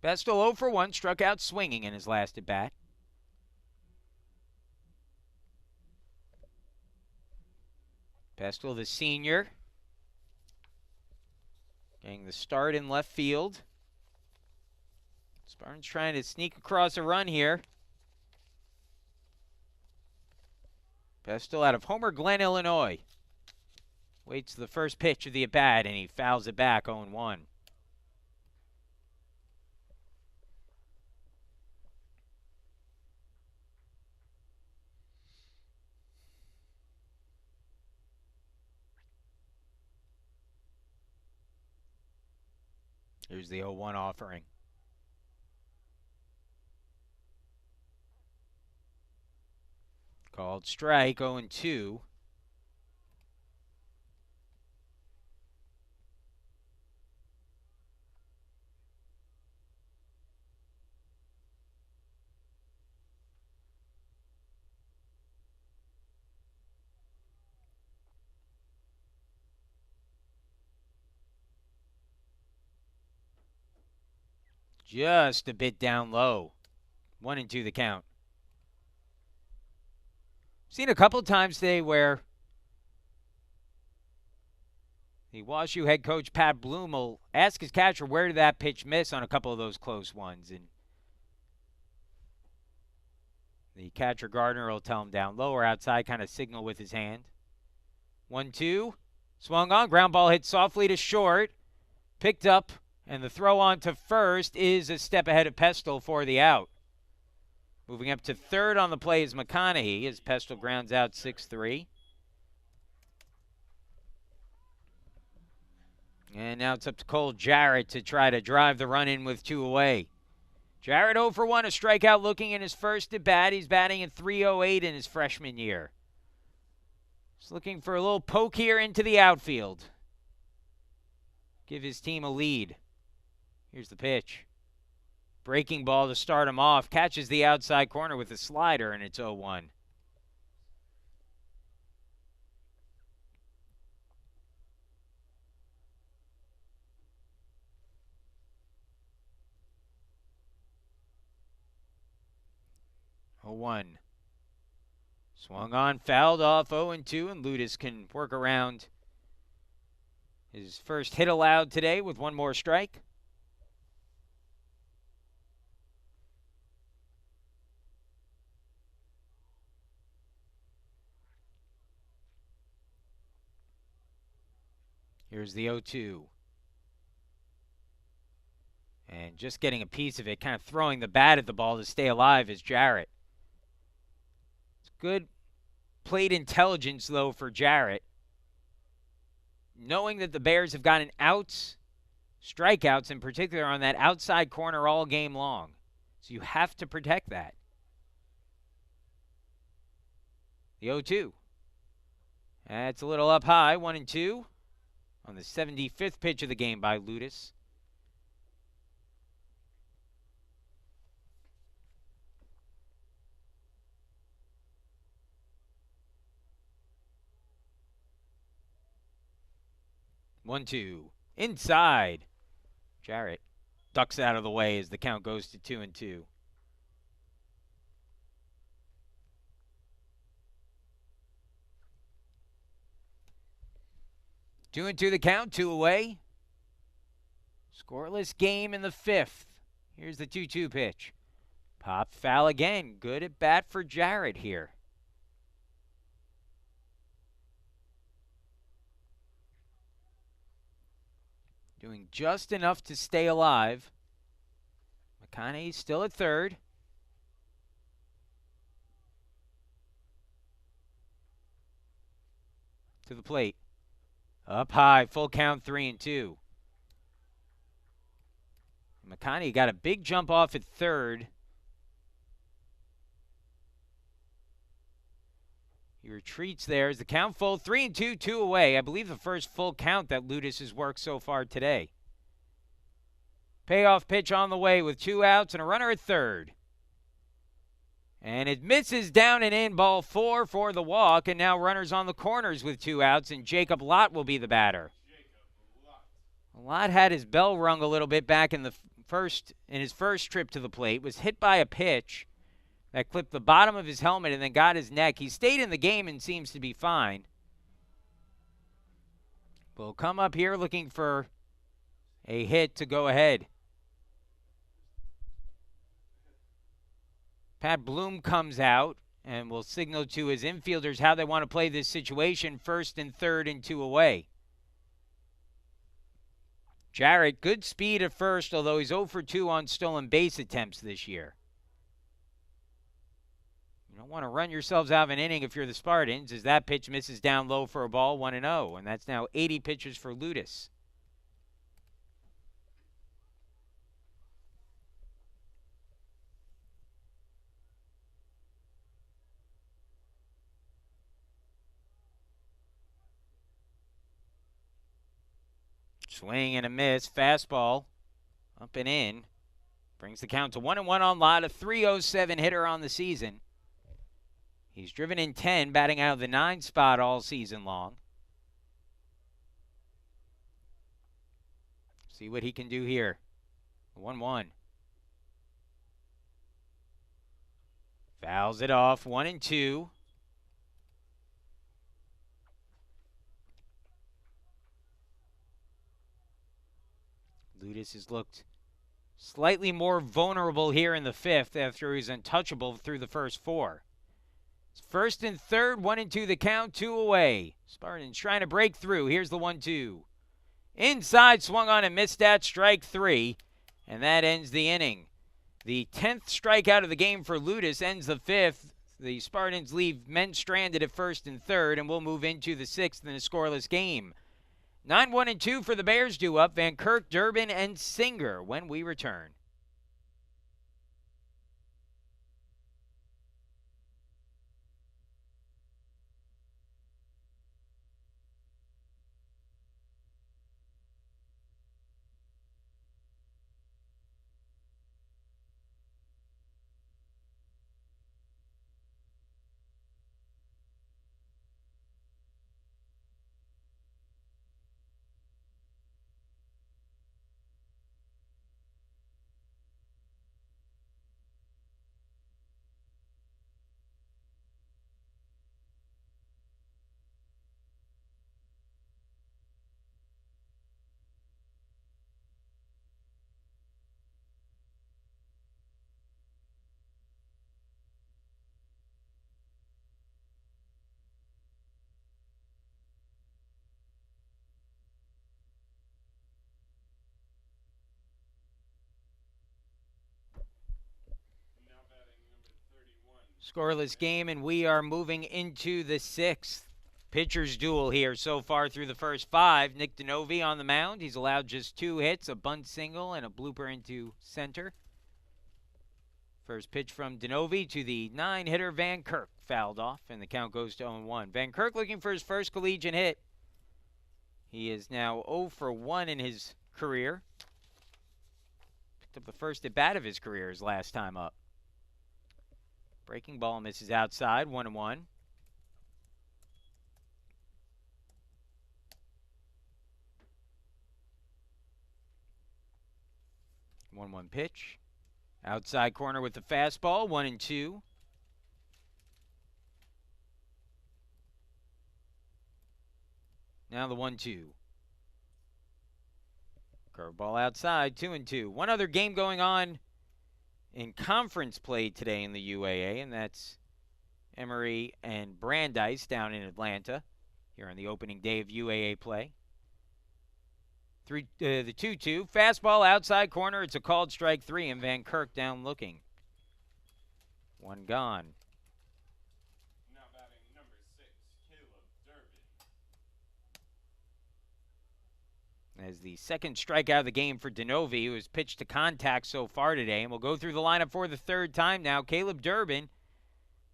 Pestle 0 for 1. Struck out swinging in his last at bat. Pestle, the senior, getting the start in left field. Spartans trying to sneak across a run here. Pestle out of Homer Glen, Illinois. Waits the first pitch of the at-bat, and he fouls it back 0-1. Here's the 0-1 offering. Called strike, 0-2. Just a bit down low. 1-2 the count. Seen a couple times today where the WashU head coach Pat Bloom will ask his catcher where did that pitch miss on a couple of those close ones, and the catcher Gardner will tell him down low or outside, kind of signal with his hand. 1-2, swung on, ground ball hit softly to short, picked up, and the throw on to first is a step ahead of Pestle for the out. Moving up to third on the play is McConaughey as Pestle grounds out 6-3. And now it's up to Cole Jarrett to try to drive the run in with 2 away. Jarrett 0 for 1, a strikeout looking in his first at bat. He's batting at .308 in his freshman year. He's looking for a little poke here into the outfield. Give his team a lead. Here's the pitch. Breaking ball to start him off. Catches the outside corner with a slider, and it's 0-1. Swung on, fouled off 0-2, and Ludus can work around his first hit allowed today with 1 more strike. Here's the 0-2. And just getting a piece of it, kind of throwing the bat at the ball to stay alive is Jarrett. It's good plate intelligence, though, for Jarrett. Knowing that the Bears have gotten outs, strikeouts in particular, on that outside corner all game long. So you have to protect that. The 0-2. That's a little up high, 1-2 on the 75th pitch of the game by Ludus. One, two. Inside. Jarrett ducks out of the way as the count goes to 2-2. Two and two the count, 2 away. Scoreless game in the 5th. Here's the 2-2 pitch. Pop foul again. Good at bat for Jarrett here. Doing just enough to stay alive. McConaughey still at third. To the plate. Up high, full count, 3-2. McConaughey got a big jump off at third. He retreats there as the count full, 3-2, 2 away. I believe the first full count that Ludus has worked so far today. Payoff pitch on the way with 2 outs and a runner at third. And it misses down and in, ball 4 for the walk, and now runners on the corners with 2 outs, and Jacob Lott will be the batter. Lott had his bell rung a little bit back in his first trip to the plate, was hit by a pitch that clipped the bottom of his helmet and then got his neck. He stayed in the game and seems to be fine. Will come up here looking for a hit to go ahead. Pat Bloom comes out and will signal to his infielders how they want to play this situation, 1st and 3rd and 2 away. Jarrett, good speed at first, although he's 0 for 2 on stolen base attempts this year. You don't want to run yourselves out of an inning if you're the Spartans, as that pitch misses down low for a ball, 1-0, and that's now 80 pitches for Ludus. Swing and a miss. Fastball up and in. Brings the count to 1-1 on Lott, a .307 hitter on the season. He's driven in 10, batting out of the 9 spot all season long. See what he can do here. 1-1. Fouls it off, 1-2. Ludus has looked slightly more vulnerable here in the 5th after he was untouchable through the first 4. It's 1st and 3rd, 1-2 the count, 2 away. Spartans trying to break through. Here's the 1-2. Inside, swung on and missed at strike 3, and that ends the inning. The 10th strikeout of the game for Ludus ends the 5th. The Spartans leave men stranded at 1st and 3rd, and we'll move into the 6th in a scoreless game. 9-1-2 for the Bears due up. Van Kirk, Durbin, and Singer when we return. Scoreless game, and we are moving into the 6th. Pitcher's duel here so far through the first 5. Nick Denovi on the mound. He's allowed just 2 hits, a bunt single, and a blooper into center. First pitch from Denovi to the 9-hitter Van Kirk. Fouled off, and the count goes to 0-1. Van Kirk looking for his first collegiate hit. He is now 0 for 1 in his career. Picked up the first at bat of his career his last time up. Breaking ball misses outside, 1-1. One pitch. Outside corner with the fastball, 1-2. Now the 1-2. Curveball outside, 2-2. One other game going on in conference play today in the UAA, and that's Emory and Brandeis down in Atlanta here on the opening day of UAA play. The 2-2. Fastball outside corner. It's a called strike 3, and Van Kirk down looking. One gone. Now batting number 6, Caleb Durbin. As the second strikeout of the game for Denovi, who has pitched to contact so far today. And we'll go through the lineup for the 3rd time now. Caleb Durbin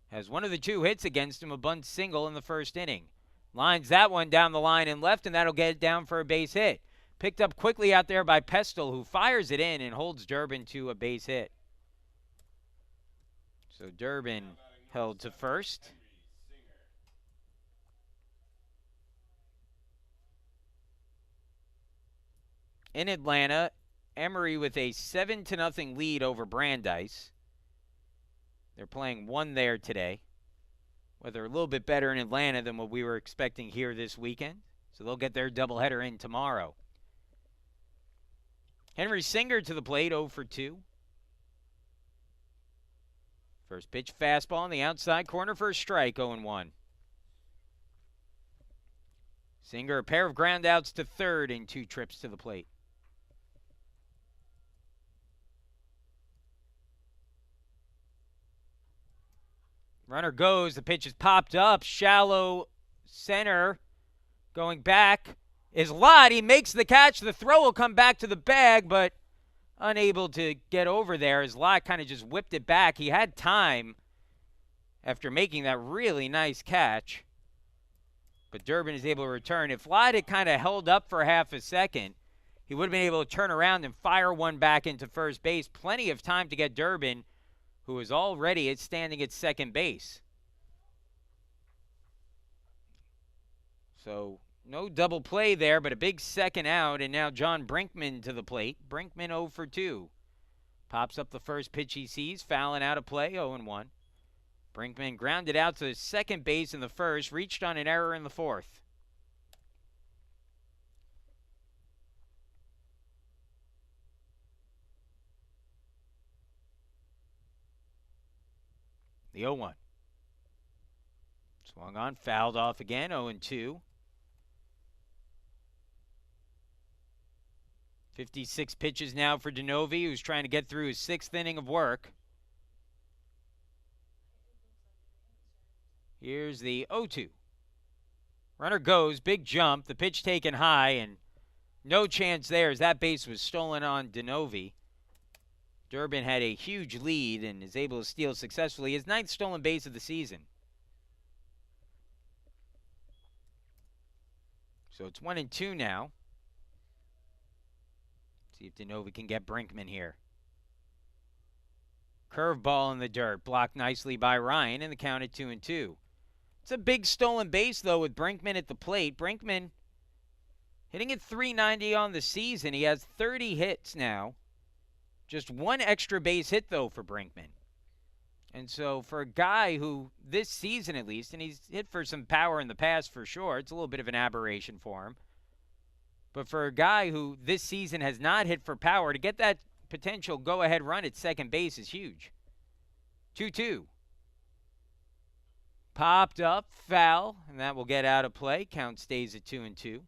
has one of the 2 hits against him, a bunt single in the first inning. Lines that one down the line and left, and that'll get it down for a base hit. Picked up quickly out there by Pestel, who fires it in and holds Durbin to a base hit. So Durbin held to first. In Atlanta, Emory with a 7-0 lead over Brandeis. They're playing 1 there today. Weather a little bit better in Atlanta than what we were expecting here this weekend. So they'll get their doubleheader in tomorrow. Henry Singer to the plate, 0 for 2. First pitch fastball on the outside corner for a strike, 0-1. Singer, a pair of groundouts to third in 2 trips to the plate. Runner goes. The pitch is popped up. Shallow center. Going back is Lott. He makes the catch. The throw will come back to the bag, but unable to get over there as Lott kind of just whipped it back. He had time after making that really nice catch, but Durbin is able to return. If Lott had kind of held up for half a second, he would have been able to turn around and fire one back into first base. Plenty of time to get Durbin, who is already standing at second base. So no double play there, but a big second out, and now John Brinkman to the plate. Brinkman 0 for 2. Pops up the first pitch he sees, fouling out of play, 0-1. Brinkman grounded out to second base in the first, reached on an error in the fourth. The 0-1. Swung on, fouled off again, 0-2. 56 pitches now for Denovi, who's trying to get through his 6th inning of work. Here's the 0-2. Runner goes, big jump, the pitch taken high, and no chance there as that base was stolen on Denovi. Durbin had a huge lead and is able to steal successfully his 9th stolen base of the season. So it's 1-2 now. See if Denovi can get Brinkman here. Curveball in the dirt, blocked nicely by Ryan, and the count at 2-2. It's a big stolen base, though, with Brinkman at the plate. Brinkman hitting at .390 on the season. He has 30 hits now. Just 1 extra base hit, though, for Brinkman. And so for a guy who, this season at least, and he's hit for some power in the past for sure, it's a little bit of an aberration for him. But for a guy who this season has not hit for power, to get that potential go-ahead run at second base is huge. 2-2. Popped up, foul, and that will get out of play. Count stays at 2-2.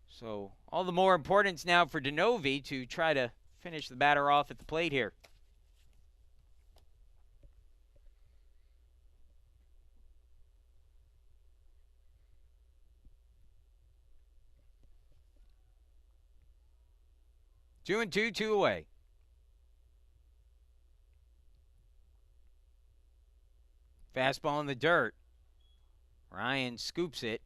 So all the more importance now for Denovi to try to finish the batter off at the plate here. 2-2, 2 away. Fastball in the dirt. Ryan scoops it.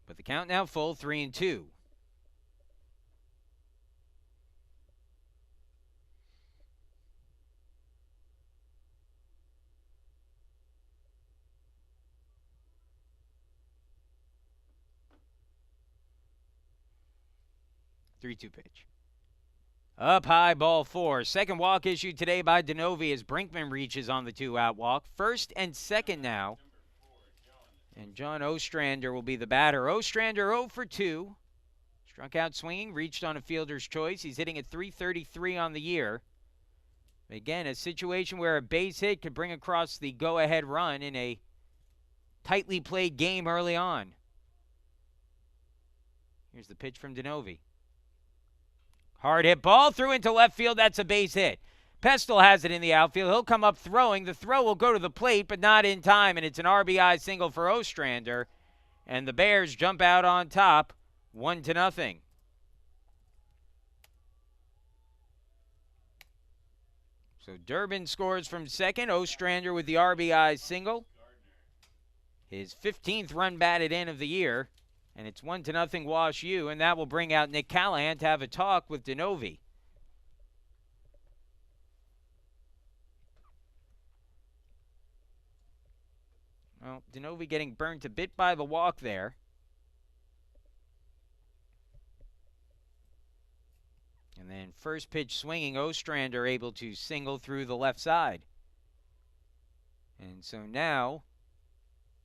But the count now full, 3-2. Three-two pitch. Up high, ball four. Second walk issued today by Denovi as Brinkman reaches on the 2-out walk. First and second now. And John Ostrander will be the batter. Ostrander 0 for 2. Struck out swinging, reached on a fielder's choice. He's hitting at .333 on the year. Again, a situation where a base hit could bring across the go-ahead run in a tightly played game early on. Here's the pitch from Denovi. Hard hit ball through into left field. That's a base hit. Pestel has it in the outfield. He'll come up throwing. The throw will go to the plate, but not in time, and it's an RBI single for Ostrander. And the Bears jump out on top, 1-0. So Durbin scores from second. Ostrander with the RBI single. His 15th run batted in of the year. And it's 1-0 Wash U, and that will bring out Nick Callahan to have a talk with Denovi. Well, Denovi getting burnt a bit by the walk there. And then first pitch swinging, Ostrander able to single through the left side. And so now,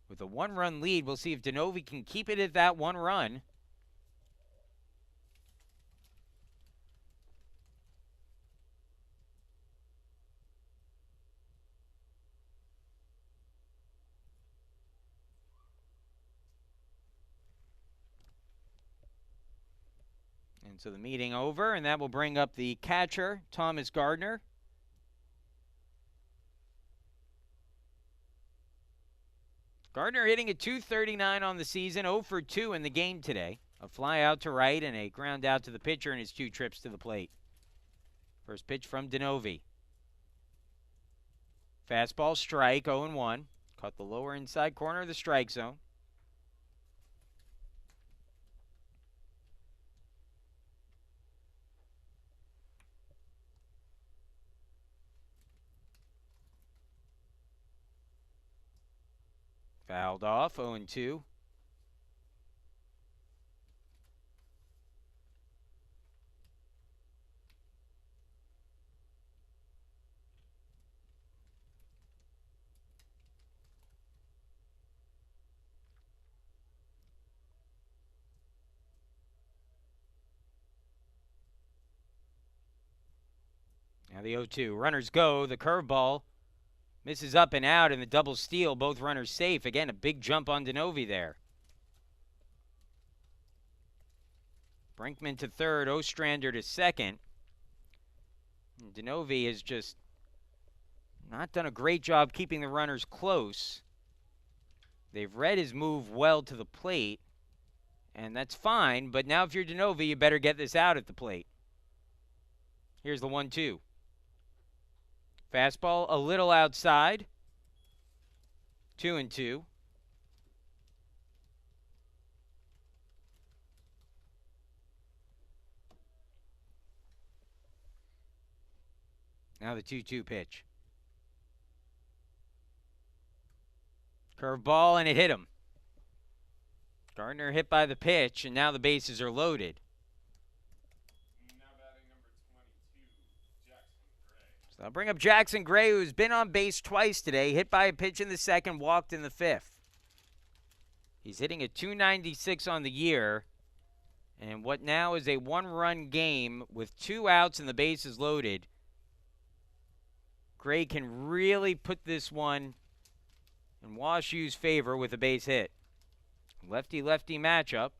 with a one-run lead, we'll see if Denovi can keep it at that one run. And so the meeting over, and that will bring up the catcher, Thomas Gardner. Gardner hitting at .239 on the season, 0 for 2 in the game today. A fly out to right and a ground out to the pitcher in his 2 trips to the plate. First pitch from Denovi. Fastball strike, 0-1. Caught the lower inside corner of the strike zone. Fouled off, 0-2. Now the 0-2. Runners go. The curveball misses up and out, and the double steal. Both runners safe. Again, a big jump on Denovi there. Brinkman to third. Ostrander to second. And Denovi has just not done a great job keeping the runners close. They've read his move well to the plate, and that's fine. But now if you're Denovi, you better get this out at the plate. Here's the 1-2. Fastball a little outside. 2-2. Now the 2-2 pitch. Curveball, and it hit him. Gardner hit by the pitch, and now the bases are loaded. So I'll bring up Jackson Gray, who's been on base twice today. Hit by a pitch in the second, walked in the fifth. He's hitting at .296 on the year. And what now is a one-run game with 2 outs and the bases loaded. Gray can really put this one in Wash U's favor with a base hit. Lefty-lefty matchup.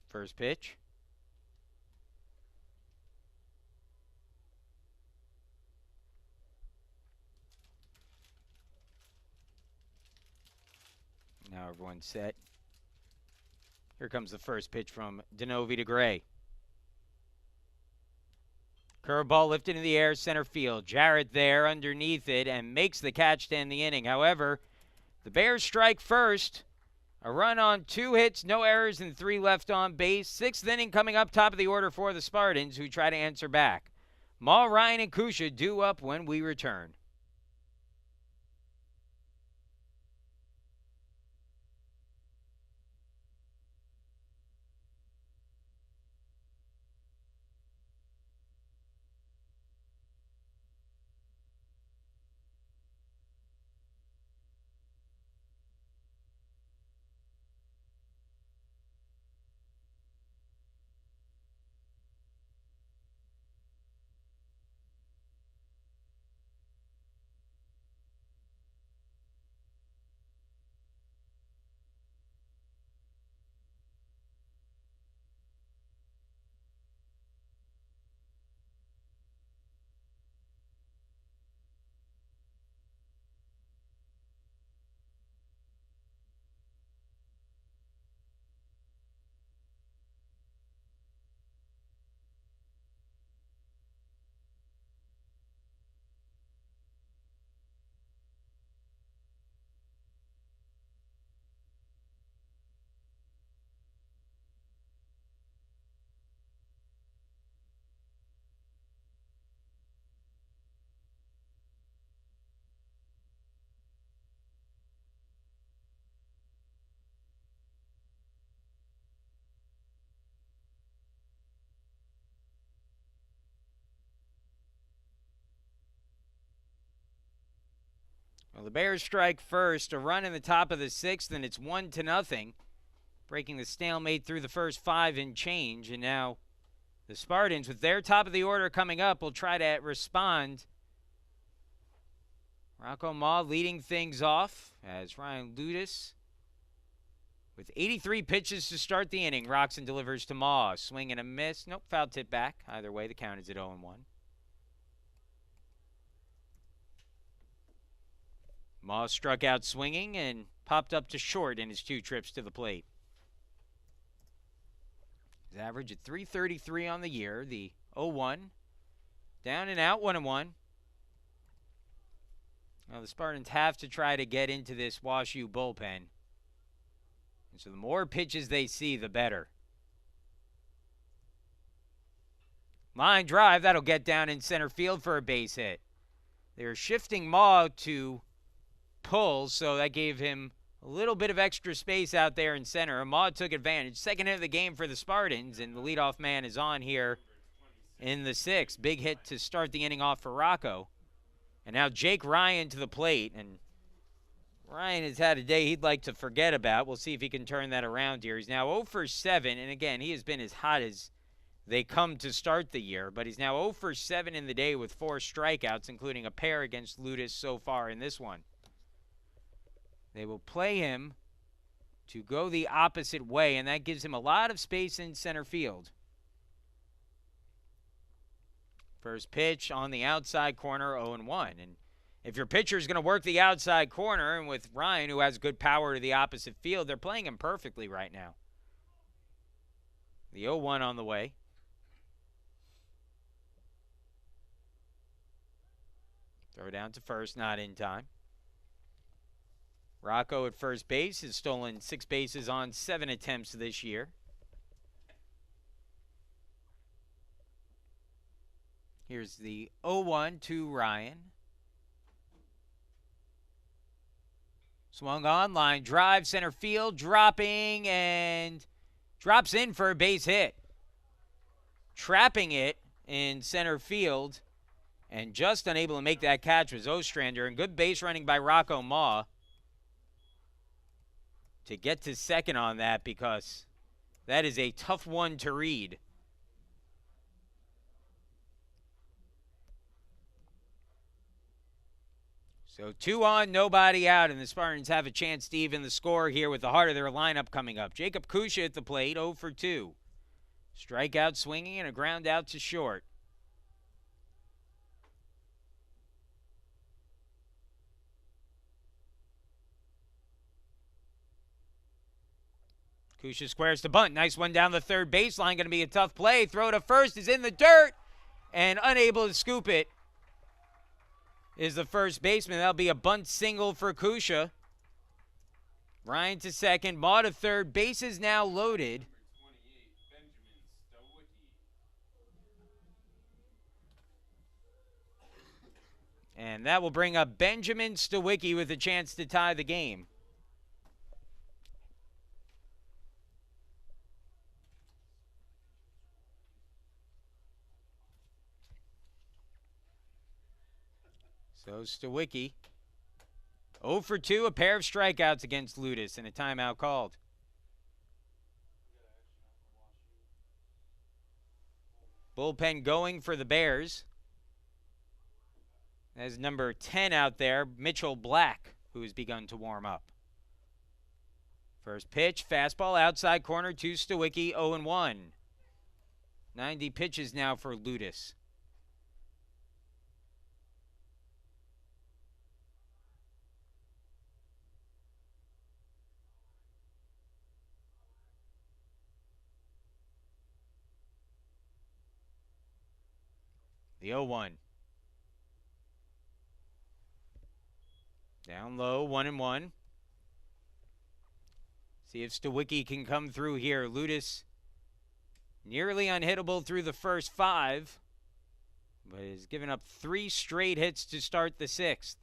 First pitch. Now everyone's set. Here comes the first pitch from Denovi to Gray. Curveball lifted in the air, center field. Jarrett there underneath it and makes the catch to end the inning. However, the Bears strike first. A run on 2 hits, no errors, and 3 left on base. 6th inning coming up, top of the order for the Spartans, who try to answer back. Ma, Ryan, and Kusha due up when we return. Well, the Bears strike first, a run in the top of the 6th, and it's 1-0, breaking the stalemate through the first 5 and change. And now the Spartans, with their top of the order coming up, will try to respond. Rocco Ma leading things off as Ryan Ludis, with 83 pitches to start the inning. Roxon delivers to Ma. Swing and a miss. Nope, foul tip back. Either way, the count is at 0-1. Ma struck out swinging and popped up to short in his 2 trips to the plate. His average at .333 on the year. The 0-1. Down and out, 1-1. Now the Spartans have to try to get into this WashU bullpen. And so the more pitches they see, the better. Line drive, that'll get down in center field for a base hit. They're shifting Ma to pull, so that gave him a little bit of extra space out there in center. Ma took advantage. Second hit of the game for the Spartans, and the leadoff man is on here in the 6th. Big hit to start the inning off for Rocco. And now Jake Ryan to the plate, and Ryan has had a day he'd like to forget about. We'll see if he can turn that around here. He's now 0 for 7, and again, he has been as hot as they come to start the year, but he's now 0 for 7 in the day with 4 strikeouts, including a pair against Ludis so far in this one. They will play him to go the opposite way, and that gives him a lot of space in center field. First pitch on the outside corner, 0-1. And if your pitcher is going to work the outside corner, and with Ryan, who has good power to the opposite field, they're playing him perfectly right now. The 0-1 on the way. Throw down to first, not in time. Rocco at first base has stolen 6 bases on 7 attempts this year. Here's the 0-1 to Ryan. Swung on, line drive, center field, dropping, and drops in for a base hit. Trapping it in center field, and just unable to make that catch was Ostrander. And good base running by Rocco Ma to get to second on that, because that is a tough one to read. So 2 on, nobody out, and the Spartans have a chance to even the score here with the heart of their lineup coming up. Jacob Kusha at the plate, 0 for 2. Strikeout swinging and a ground out to short. Kusha squares to bunt. Nice one down the third baseline. Going to be a tough play. Throw to first is in the dirt and unable to scoop it is the first baseman. That'll be a bunt single for Kusha. Ryan to second. Maw to third. Bases now loaded. And that will bring up Benjamin Stawicki with a chance to tie the game. So Stawicki, 0 for 2, a pair of strikeouts against Ludus and a timeout called. Bullpen going for the Bears. There's number 10 out there, Mitchell Black, who has begun to warm up. First pitch, fastball outside corner to Stawicki, 0-1. 90 pitches now for Ludus. The 0-1. Down low, 1-1. See if Stawicki can come through here. Ludus nearly unhittable through the first 5, but has given up 3 straight hits to start the 6th.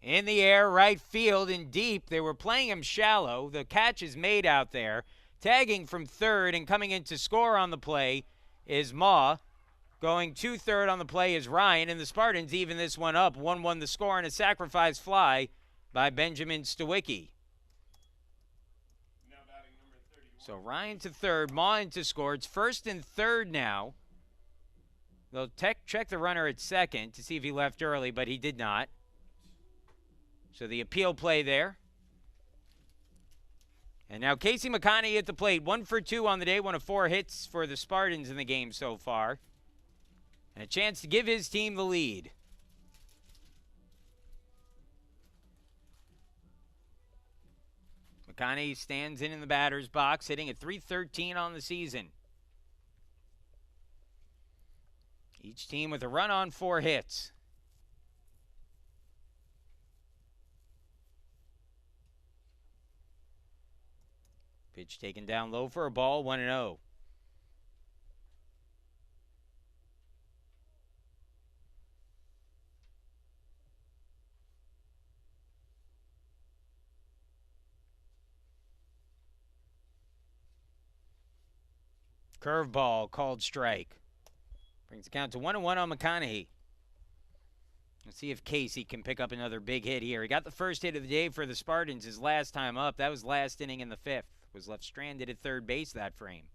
In the air, right field and deep. They were playing him shallow. The catch is made out there. Tagging from third and coming in to score on the play is Maw. Going to third on the play is Ryan. And the Spartans even this one up. 1-1 the score and a sacrifice fly by Benjamin Stawicki. So Ryan to third, Maw into score. It's first and third now. They'll check the runner at second to see if he left early, but he did not. So the appeal play there. And now Casey McConaughey at the plate. 1 for 2 on the day. 1 of 4 hits for the Spartans in the game so far. And a chance to give his team the lead. McConaughey stands in the batter's box, hitting at .313 on the season. Each team with a run on 4 hits. Pitch taken down low for a ball, 1-0. Curveball called strike. Brings the count to 1-1 on McConaughey. Let's see if Casey can pick up another big hit here. He got the first hit of the day for the Spartans his last time up. That was last inning in the 5th. Was left stranded at third base that frame.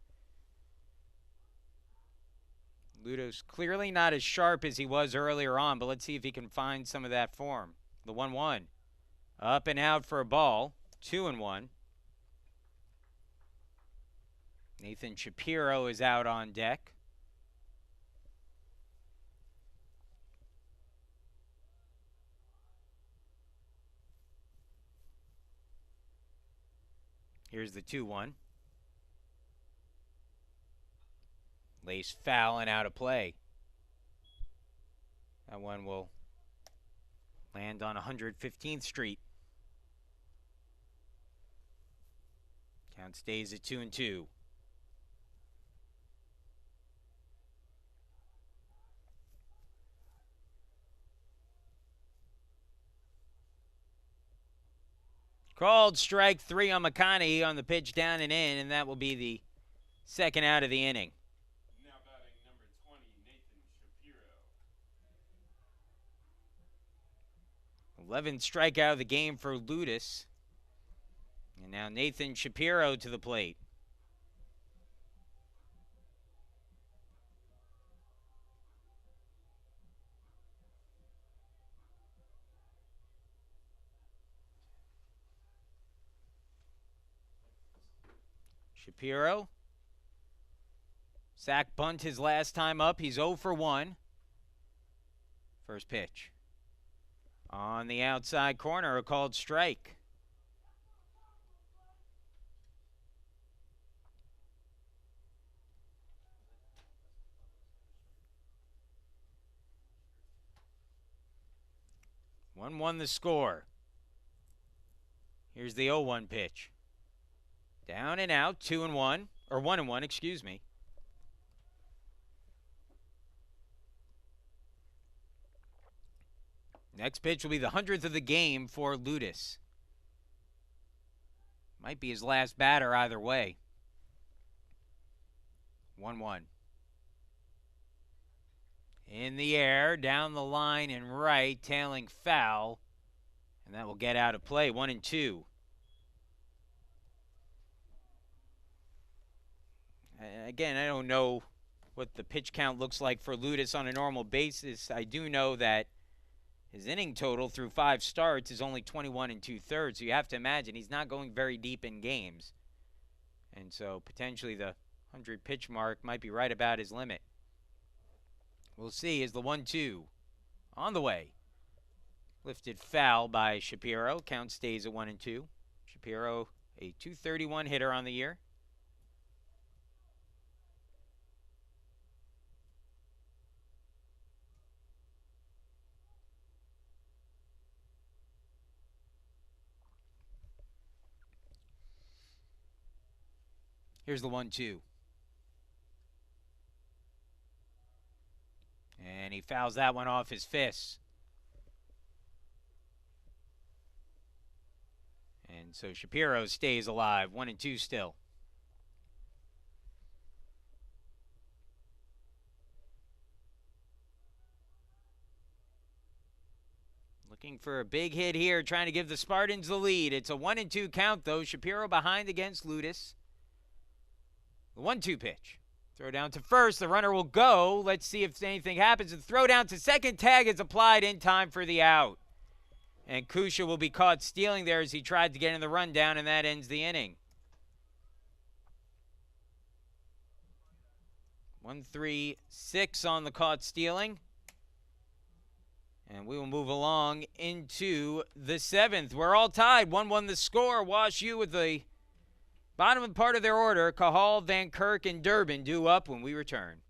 Ludo's clearly not as sharp as he was earlier on, but let's see if he can find some of that form. The 1-1. Up and out for a ball. 2-1. Nathan Shapiro is out on deck. Here's the 2-1. Lace foul and out of play. That one will land on 115th Street. Count stays at 2-2. Called strike 3 on McConaughey on the pitch down and in, and that will be the second out of the inning. Now batting number 20, Nathan Shapiro. 11th strikeout of the game for Ludus. And now Nathan Shapiro to the plate. Shapiro. Sack bunt his last time up. He's 0 for 1. First pitch. On the outside corner, a called strike. One the score. Here's the 0-1 pitch. Down and out, 2-1, or 1-1, excuse me. Next pitch will be the 100th of the game for Ludus. Might be his last batter either way. 1-1. In the air, down the line and right, tailing foul. And that will get out of play, 1-2. Again, I don't know what the pitch count looks like for Ludus on a normal basis. I do know that his inning total through 5 starts is only 21 2/3, so you have to imagine he's not going very deep in games. And so potentially the 100 pitch mark might be right about his limit. We'll see as the 1-2 on the way. Lifted foul by Shapiro. Count stays at 1-2. Shapiro, a .231 hitter on the year. Here's the 1-2. And he fouls that one off his fists. And so Shapiro stays alive, 1-2 still. Looking for a big hit here, trying to give the Spartans the lead. It's a 1-2 count, though. Shapiro behind against Ludus. The 1-2 pitch. Throw down to first. The runner will go. Let's see if anything happens. The throw down to second. Tag is applied in time for the out. And Kusha will be caught stealing there as he tried to get in the rundown, and that ends the inning. 1-3-6 on the caught stealing. And we will move along into the 7th. We're all tied. 1-1 the score. Wash U with the bottom part of their order. Cahal, Van Kirk, and Durbin due up when we return.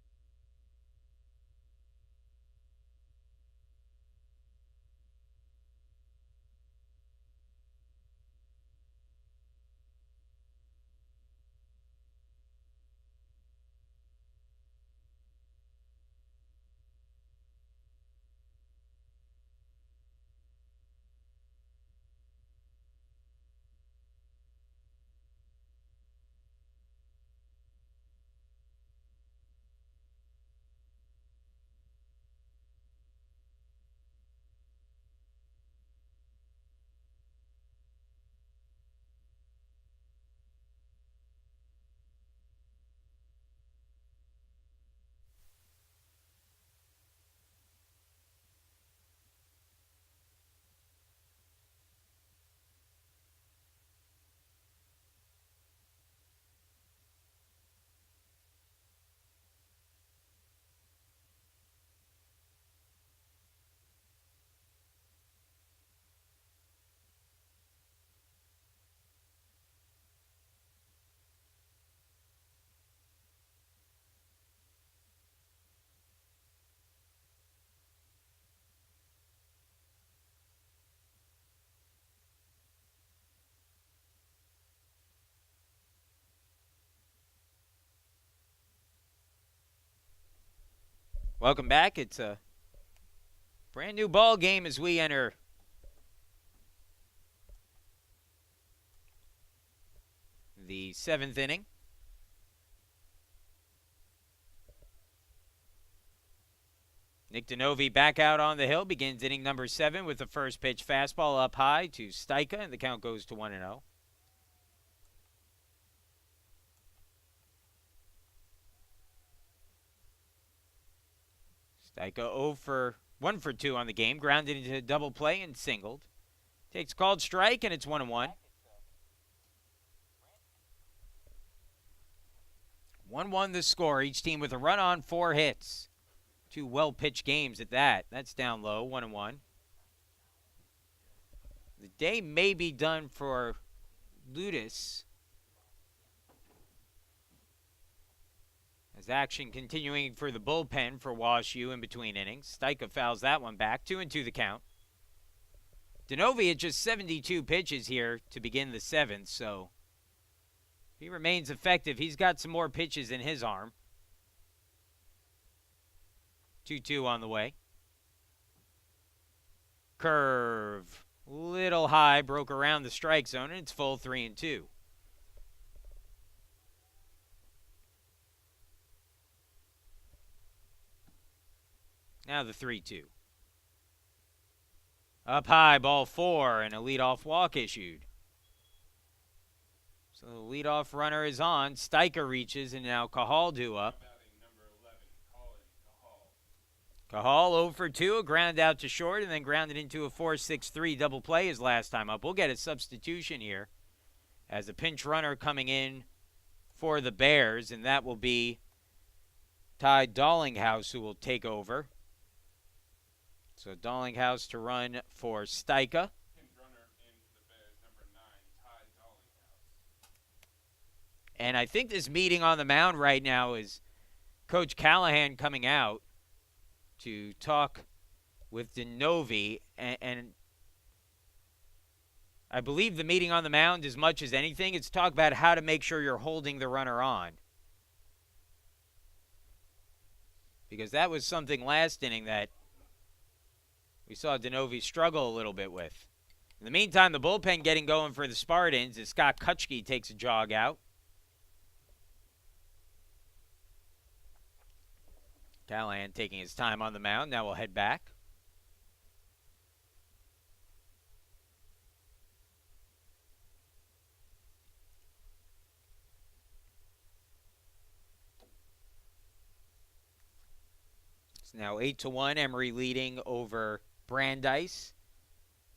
Welcome back. It's a brand new ball game as we enter the 7th inning. Nick Denovi back out on the hill, begins inning number 7 with the first pitch fastball up high to Steika, and the count goes to 1-0. Steika 0 for 1 for 2 on the game, grounded into a double play and singled. Takes called strike, and it's 1-1. 1-1 the score. Each team with a run on 4 hits. 2 well-pitched games at that. That's down low, 1-1. The day may be done for Ludus. As action continuing for the bullpen for Wash U in between innings. Stika fouls that one back. 2-2 the count. Denovi had just 72 pitches here to begin the 7th, so if he remains effective, he's got some more pitches in his arm. 2-2 on the way. Curve. Little high, broke around the strike zone, and it's full 3-2. Now the 3-2. Up high, ball 4, and a leadoff walk issued. So the leadoff runner is on. Stika reaches, and now Cahal due up. Cahal 0 for 2, a ground out to short, and then grounded into a 4-6-3 double play his last time up. We'll get a substitution here as a pinch runner coming in for the Bears, and that will be Ty Dollinghouse who will take over. So Dollinghouse to run for Stika. And I think this meeting on the mound right now is Coach Callahan coming out to talk with Denovi. And I believe the meeting on the mound, as much as anything, it's talk about how to make sure you're holding the runner on. Because that was something last inning that we saw Denovi struggle a little bit with. In the meantime, the bullpen getting going for the Spartans as Scott Kutchke takes a jog out. Callahan taking his time on the mound. Now we'll head back. It's now 8-1. Emory leading over Brandeis.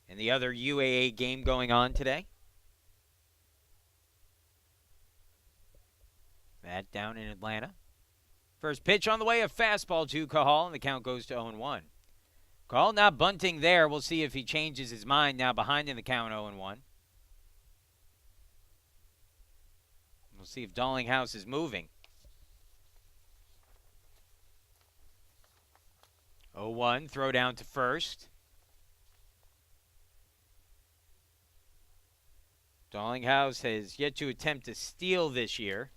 And the other UAA game going on today. That down in Atlanta. First pitch on the way, a fastball to Cahal, and the count goes to 0-1. Cahal not bunting there. We'll see if he changes his mind now behind in the count 0-1. We'll see if Dollinghouse is moving. 0-1, throw down to first. Dollinghouse has yet to attempt to steal this year.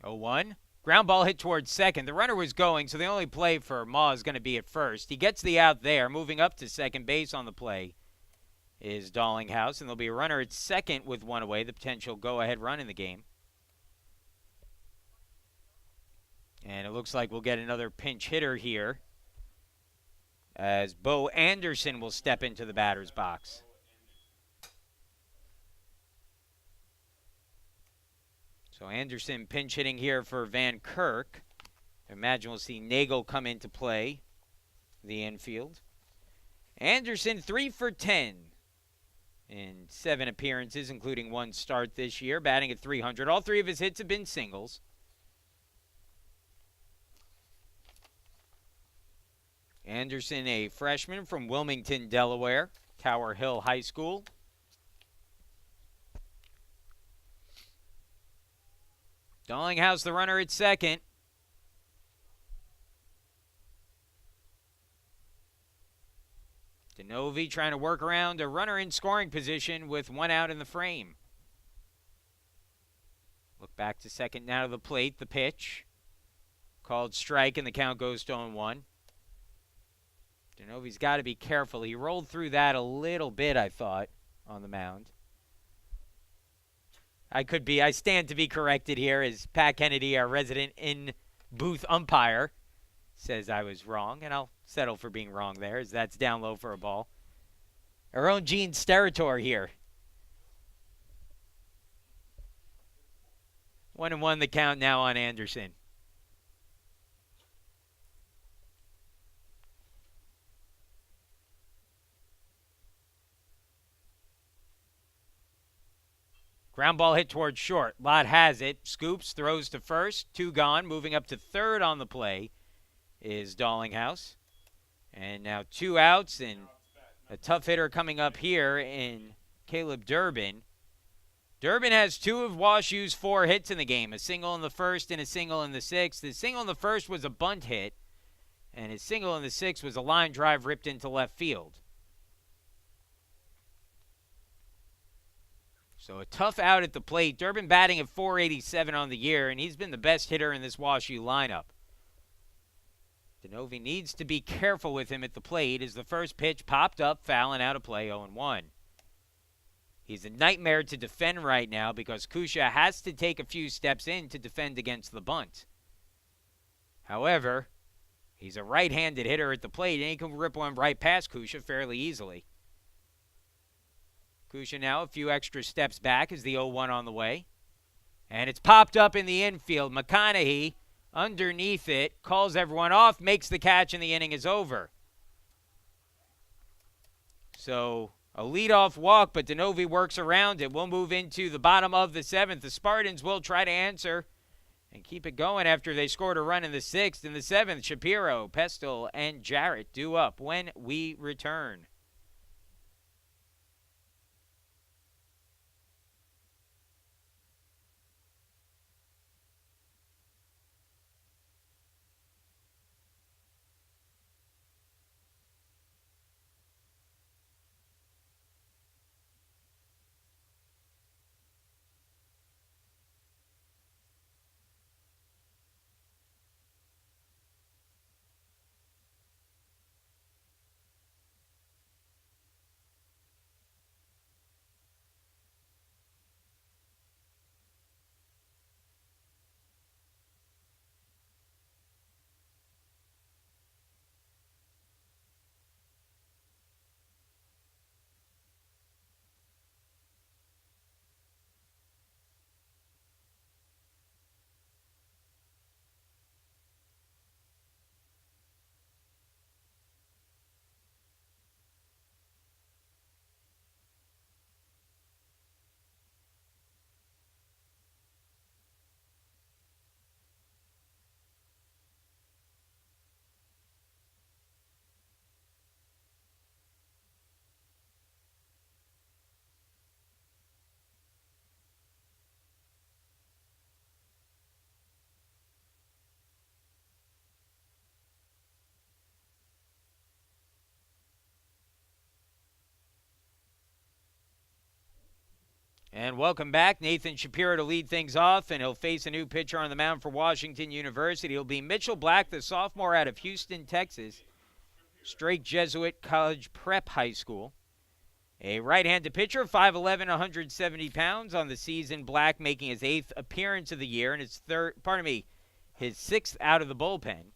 Oh, 1. Ground ball hit towards second. The runner was going, so the only play for Ma is going to be at first. He gets the out there. Moving up to second base on the play is Dollinghouse, and there'll be a runner at second with one away, the potential go-ahead run in the game. And it looks like we'll get another pinch hitter here as Bo Anderson will step into the batter's box. So Anderson pinch hitting here for Van Kirk. I imagine we'll see Nagel come into play, the infield. Anderson 3 for 10 in 7 appearances, including 1 start this year, batting at .300. All 3 of his hits have been singles. Anderson, a freshman from Wilmington, Delaware, Tower Hill High School. Dollinghouse, the runner at second. Denovi trying to work around a runner in scoring position with 1 out in the frame. Look back to second now to the plate. The pitch. Called strike, and the count goes to 0-1. Denovi's got to be careful. He rolled through that a little bit, I thought, on the mound. I stand to be corrected here as Pat Kennedy, our resident in-booth umpire, says I was wrong, and I'll settle for being wrong there, as that's down low for a ball. Our own Gene Steratore here. 1-1 the count now on Anderson. Ground ball hit towards short. Lott has it. Scoops, throws to first. 2 gone. Moving up to third on the play is Dallinghouse. And now 2 outs and a tough hitter coming up here in Caleb Durbin. Durbin has 2 of WashU's 4 hits in the game, a single in the first and a single in the sixth. The single in the first was a bunt hit, and his single in the sixth was a line drive ripped into left field. So a tough out at the plate. Durbin batting at .487 on the year, and he's been the best hitter in this WashU lineup. DeNovi needs to be careful with him at the plate as the first pitch popped up, foul and out of play, 0-1. He's a nightmare to defend right now because Kusha has to take a few steps in to defend against the bunt. However, he's a right-handed hitter at the plate, and he can rip one right past Kusha fairly easily. Kusha now a few extra steps back as the 0-1 on the way. And it's popped up in the infield. McConaughey underneath it, calls everyone off, makes the catch, and the inning is over. So a leadoff walk, but DeNovi works around it. We'll move into the bottom of the 7th. The Spartans will try to answer and keep it going after they scored a run in the 6th. In the 7th, Shapiro, Pestle, and Jarrett due up when we return. And welcome back. Nathan Shapiro to lead things off, and he'll face a new pitcher on the mound for Washington University. It'll be Mitchell Black, the sophomore out of Houston, Texas, Strake Jesuit College Prep High School. A right-handed pitcher, 5'11", 170 pounds on the season. Black making his 8th appearance of the year and his his 6th out of the bullpen.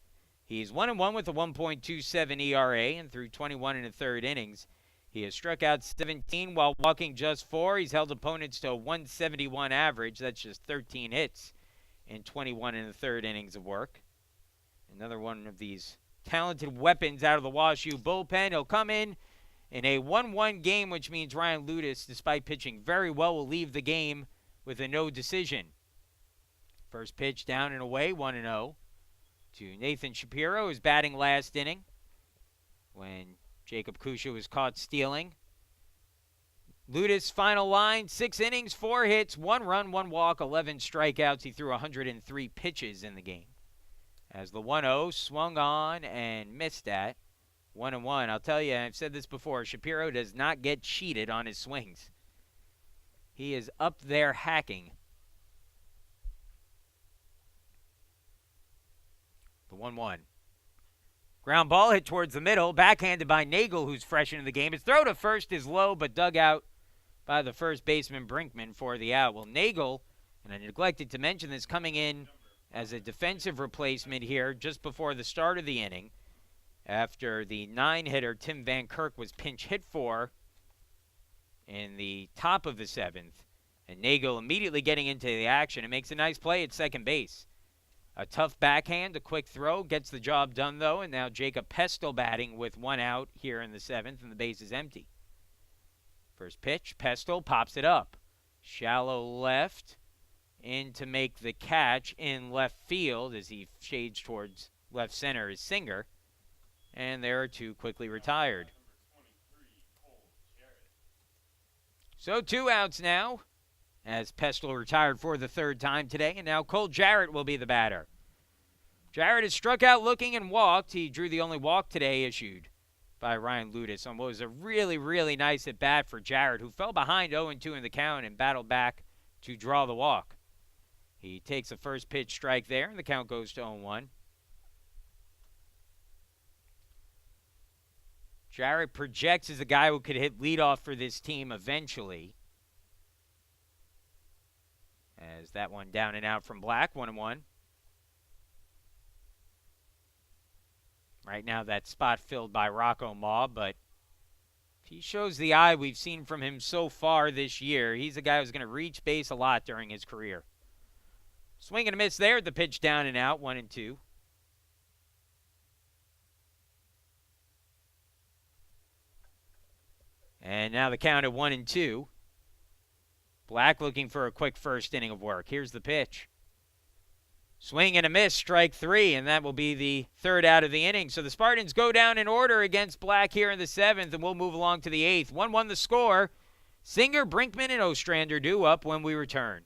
He's 1-1 with a 1.27 ERA, and through 21 1/3 innings, he has struck out 17 while walking just 4. He's held opponents to a 171 average. That's just 13 hits in 21 1/3 innings of work. Another one of these talented weapons out of the WashU bullpen. He'll come in a 1-1 game, which means Ryan Ludis, despite pitching very well, will leave the game with a no decision. First pitch down and away, 1-0 to Nathan Shapiro, who's batting last inning when Jacob Kusha was caught stealing. Ludis' final line, 6 innings, 4 hits, 1 run, 1 walk, 11 strikeouts. He threw 103 pitches in the game. As the 1-0 swung on and missed at 1-1. I'll tell you, I've said this before, Shapiro does not get cheated on his swings. He is up there hacking. The 1-1. Ground ball hit towards the middle, backhanded by Nagel, who's fresh into the game. His throw to first is low, but dug out by the first baseman Brinkman for the out. Well, Nagel, and I neglected to mention this, coming in as a defensive replacement here just before the start of the inning, after the 9-hitter Tim Van Kirk was pinch hit for in the top of the 7th. And Nagel immediately getting into the action and makes a nice play at second base. A tough backhand, a quick throw, gets the job done, though, and now Jacob Pestle batting with 1 out here in the 7th, and the base is empty. First pitch, Pestle pops it up. Shallow left. In to make the catch in left field as he shades towards left center is Singer. And there are two quickly retired. So 2 outs now as Pestle retired for the 3rd time today. And now Cole Jarrett will be the batter. Jarrett has struck out looking and walked. He drew the only walk today issued by Ryan Ludis on what was a really, really nice at-bat for Jarrett, who fell behind 0-2 in the count and battled back to draw the walk. He takes the first pitch strike there, and the count goes to 0-1. Jarrett projects as a guy who could hit leadoff for this team eventually. As that one down and out from Black, 1-1. Right now that spot filled by Rocco Maw, but if he shows the eye we've seen from him so far this year, he's a guy who's going to reach base a lot during his career. Swing and a miss there, the pitch down and out, 1-2. And now the count at 1-2. Black looking for a quick first inning of work. Here's the pitch. Swing and a miss, strike 3, and that will be the 3rd out of the inning. So the Spartans go down in order against Black here in the 7th, and we'll move along to the 8th. 1-1 the score. Singer, Brinkman, and Ostrander due up when we return.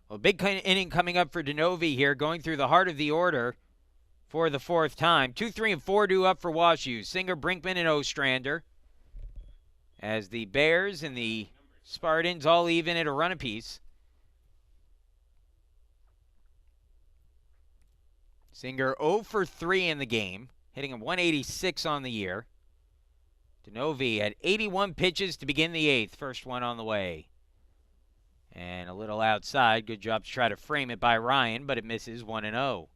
Well, big inning coming up for DeNovi here, going through the heart of the order for the 4th time. 2, 3, and 4 due up for WashU. Singer, Brinkman, and Ostrander. As the Bears and the Spartans all even at a run apiece. Singer 0 for 3 in the game, hitting a 186 on the year. DeNovi had 81 pitches to begin the 8th. First one on the way. And a little outside. Good job to try to frame it by Ryan, but it misses 1-0.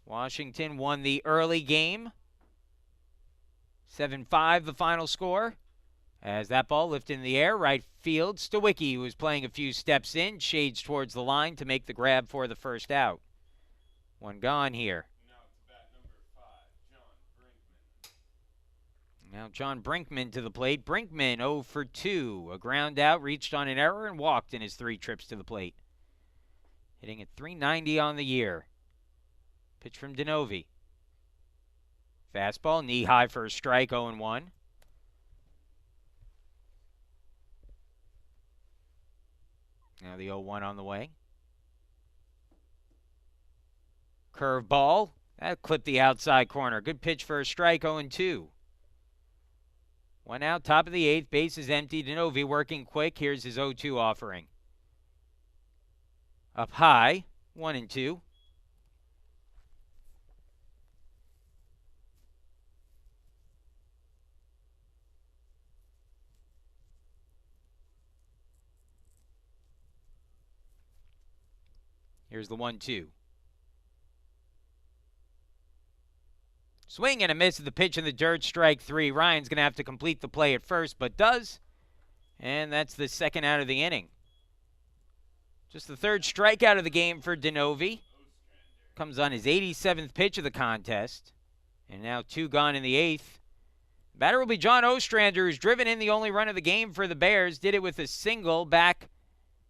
Washington won the early game. 7-5 the final score. As that ball lifted in the air, right field, Stawicki, who was playing a few steps in, shades towards the line to make the grab for the first out. One gone here. Now John Brinkman to the plate. Brinkman 0 for 2. A ground out, reached on an error, and walked in his 3 trips to the plate. Hitting at .390 on the year. Pitch from DeNovi. Fastball, knee high for a strike, 0-1. Now the 0-1 on the way. Curveball. That clipped the outside corner. Good pitch for a strike, 0-2. 1 out, top of the 8th. Base is empty. DeNovi working quick. Here's his 0-2 offering. Up high, 1-2. Here's the 1-2. Swing and a miss at the pitch in the dirt, strike 3. Ryan's going to have to complete the play at first, but does. And that's the 2nd out of the inning. Just the 3rd strikeout of the game for DeNovi. Comes on his 87th pitch of the contest. And now 2 gone in the 8th. Batter will be John Ostrander, who's driven in the only run of the game for the Bears. Did it with a single back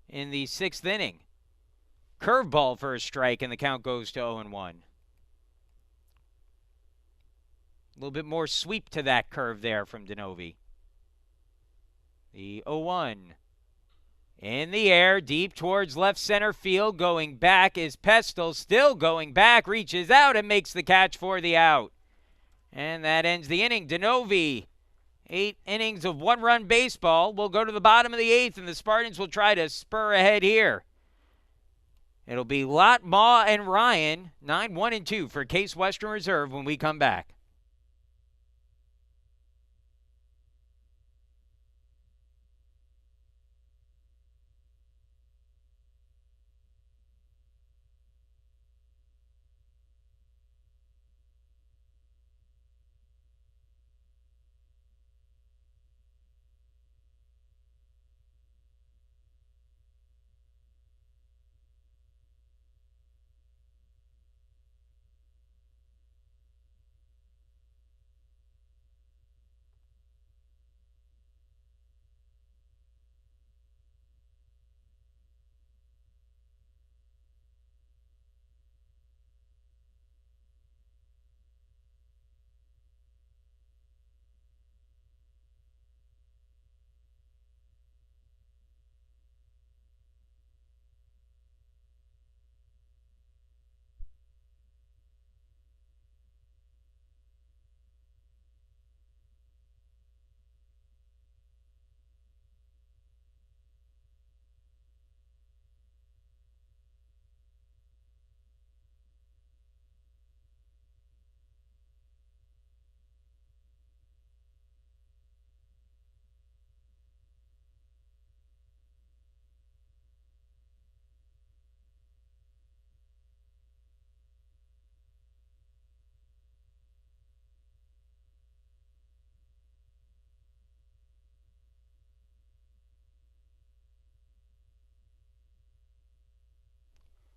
in the 6th inning. Curveball for a strike, and the count goes to 0-1. A little bit more sweep to that curve there from Denovi. The 0-1. In the air, deep towards left center field. Going back is Pestle. Still going back. Reaches out and makes the catch for the out. And that ends the inning. Denovi, 8 innings of one-run baseball. We'll go to the bottom of the 8th, and the Spartans will try to spur ahead here. It'll be Lott, Ma, and Ryan, 9-1-2 for Case Western Reserve when we come back.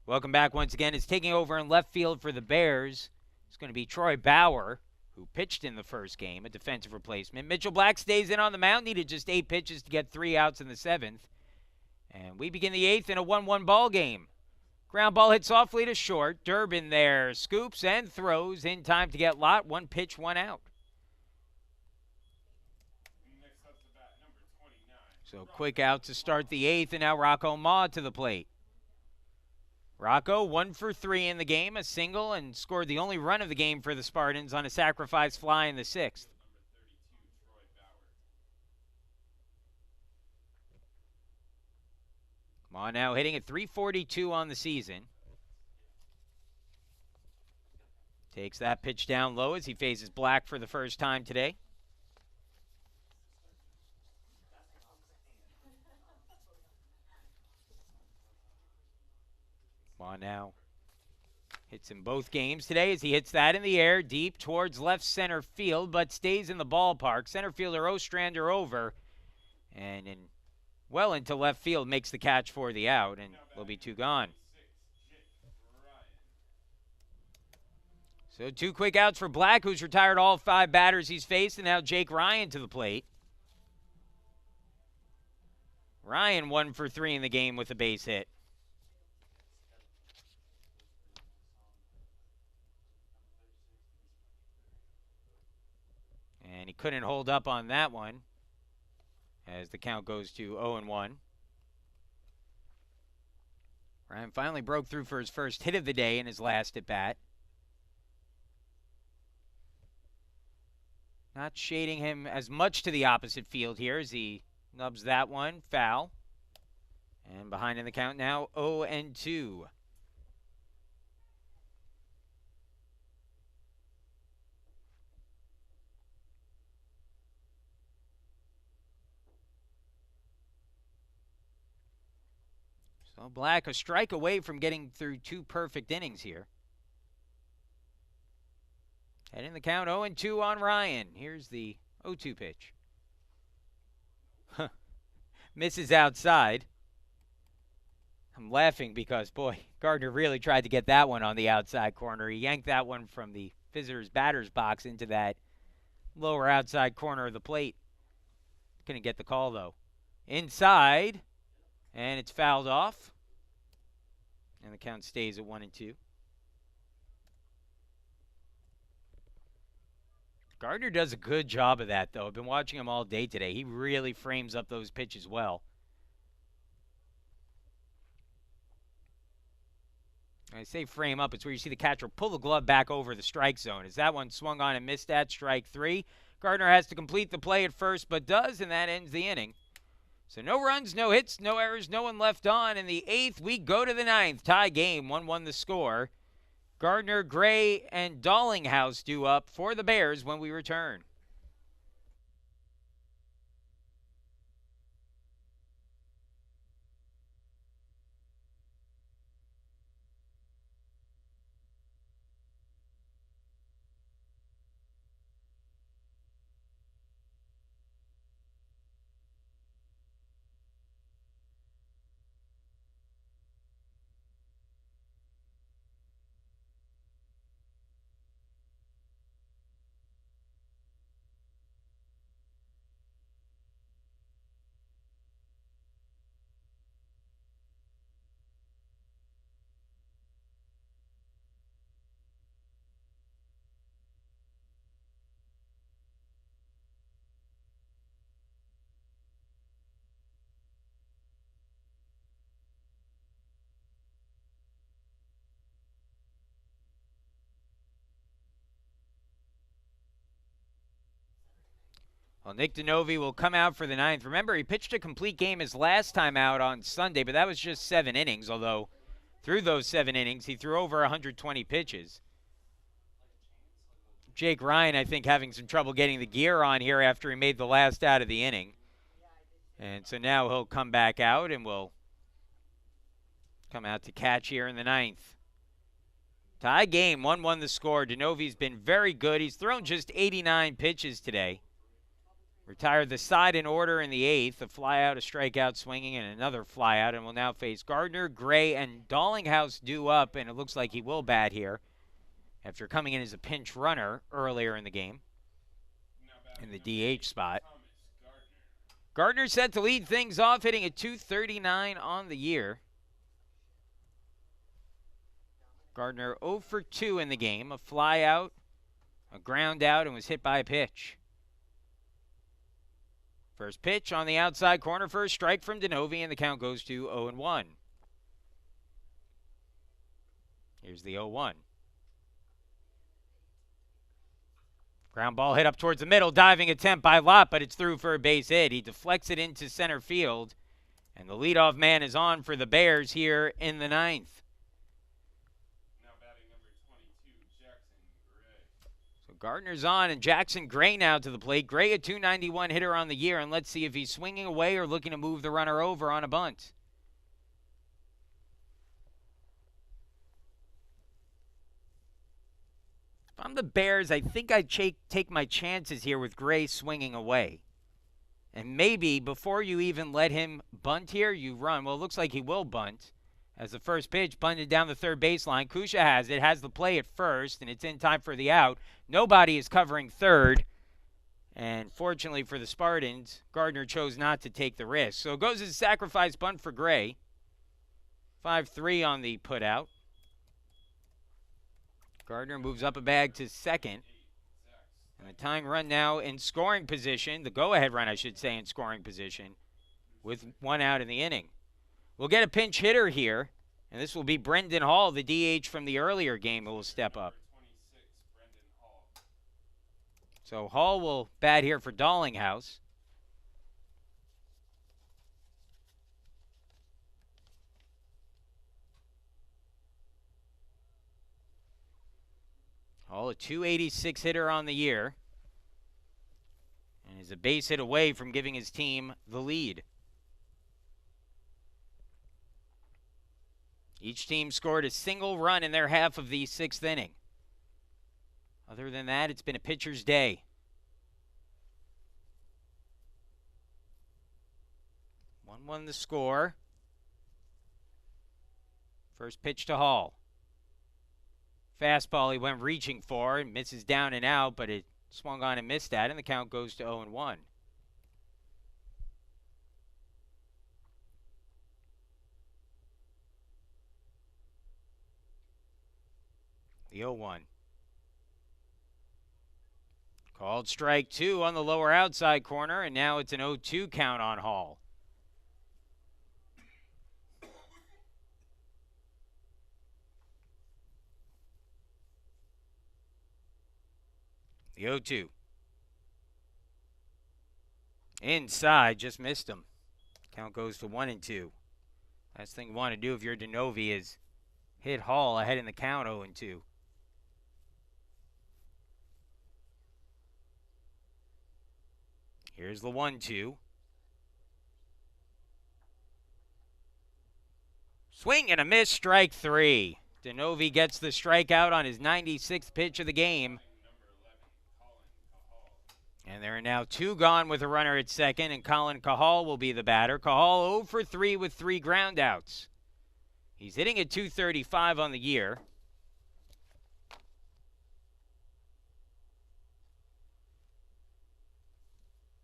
Welcome back once again. It's taking over in left field for the Bears. It's going to be Troy Bauer, who pitched in the first game, a defensive replacement. Mitchell Black stays in on the mound, needed just 8 pitches to get 3 outs in the 7th. And we begin the 8th in a 1-1 ball game. Ground ball hit softly to short. Durbin there scoops and throws in time to get Lott. 1 pitch, 1 out. Next up to bat, number 29. So quick out to start the 8th, and now Rocco Ma to the plate. Rocco 1 for 3 in the game, a single, and scored the only run of the game for the Spartans on a sacrifice fly in the 6th. Ma now hitting at .342 on the season. Takes that pitch down low as he faces Black for the first time today. Ma now hits in both games today as he hits that in the air deep towards left center field, but stays in the ballpark. Center fielder Ostrander over and well into left field, makes the catch for the out, and will be 2 gone. So 2 quick outs for Black, who's retired all 5 batters he's faced, and now Jake Ryan to the plate. Ryan 1 for 3 in the game with a base hit. And he couldn't hold up on that one as the count goes to 0-1. Ryan finally broke through for his first hit of the day in his last at bat. Not shading him as much to the opposite field here as he nubs that one foul. And behind in the count now 0-2. So Black a strike away from getting through 2 perfect innings here. Heading the count 0-2 on Ryan. Here's the 0-2 pitch. Misses outside. I'm laughing because, boy, Gardner really tried to get that one on the outside corner. He yanked that one from the visitor's batter's box into that lower outside corner of the plate. Couldn't get the call, though. Inside. And it's fouled off. And the count stays at 1-2. Gardner does a good job of that, though. I've been watching him all day today. He really frames up those pitches well. I say frame up, it's where you see the catcher pull the glove back over the strike zone. As that one swung on and missed at strike 3. Gardner has to complete the play at first, but does, and that ends the inning. So no runs, no hits, no errors, no one left on. In the 8th, we go to the 9th. Tie game, 1-1 the score. Gardner, Gray, and Dallinghouse due up for the Bears when we return. Well, Nick Denovi will come out for the 9th. Remember, he pitched a complete game his last time out on Sunday, but that was just 7 innings, although through those 7 innings, he threw over 120 pitches. Jake Ryan, I think, having some trouble getting the gear on here after he made the last out of the inning. And so now he'll come back out and will come out to catch here in the 9th. Tie game, 1-1 the score. Denovi's been very good. He's thrown just 89 pitches today. Retired the side in order in the 8th. A flyout, a strikeout swinging, and another flyout. And will now face Gardner, Gray, and Dallinghouse due up. And it looks like he will bat here after coming in as a pinch runner earlier in the game in the DH spot. Gardner set to lead things off, hitting at .239 on the year. Gardner 0 for 2 in the game. A flyout, a ground out, and was hit by a pitch. First pitch on the outside corner for a strike from Denovi, and the count goes to 0-1. Here's the 0-1. Ground ball hit up towards the middle. Diving attempt by Lott, but it's through for a base hit. He deflects it into center field, and the leadoff man is on for the Bears here in the 9th. Now batting number 22, Jackson Gray. So Gardner's on, and Jackson Gray now to the plate. Gray a .291 hitter on the year, and let's see if he's swinging away or looking to move the runner over on a bunt. If I'm the Bears, I think I'd take my chances here with Gray swinging away. And maybe before you even let him bunt here, you run. Well, it looks like he will bunt. As the first pitch bunted down the third baseline. Kusha has it, has the play at first, and it's in time for the out. Nobody is covering third. And fortunately for the Spartans, Gardner chose not to take the risk. So it goes as a sacrifice bunt for Gray. 5-3 on the putout. Gardner moves up a bag to second. And the tying run now in scoring position. The go-ahead run, I should say, in scoring position. With 1 out in the inning. We'll get a pinch hitter here. And this will be Brendan Hall, the DH from the earlier game, who will step up. So Hall will bat here for Dallinghouse. Hall, a .286 hitter on the year. And is a base hit away from giving his team the lead. Each team scored a single run in their half of the 6th inning. Other than that, it's been a pitcher's day. 1-1 the score. First pitch to Hall. Fastball he went reaching for and misses down and out, but it swung on and missed that, and the count goes to 0-1. The 0-1. Called strike 2 on the lower outside corner, and now it's an 0-2 count on Hall. The 0-2. Inside, just missed him. Count goes to 1-2. Last thing you want to do if you're DeNovi is hit Hall ahead in the count 0-2. Here's the 1-2. Swing and a miss, strike 3. DeNovi gets the strikeout on his 96th pitch of the game. And there are now 2 gone with a runner at second, and Colin Cahal will be the batter. Cahal 0 for 3 with 3 groundouts. He's hitting at .235 on the year.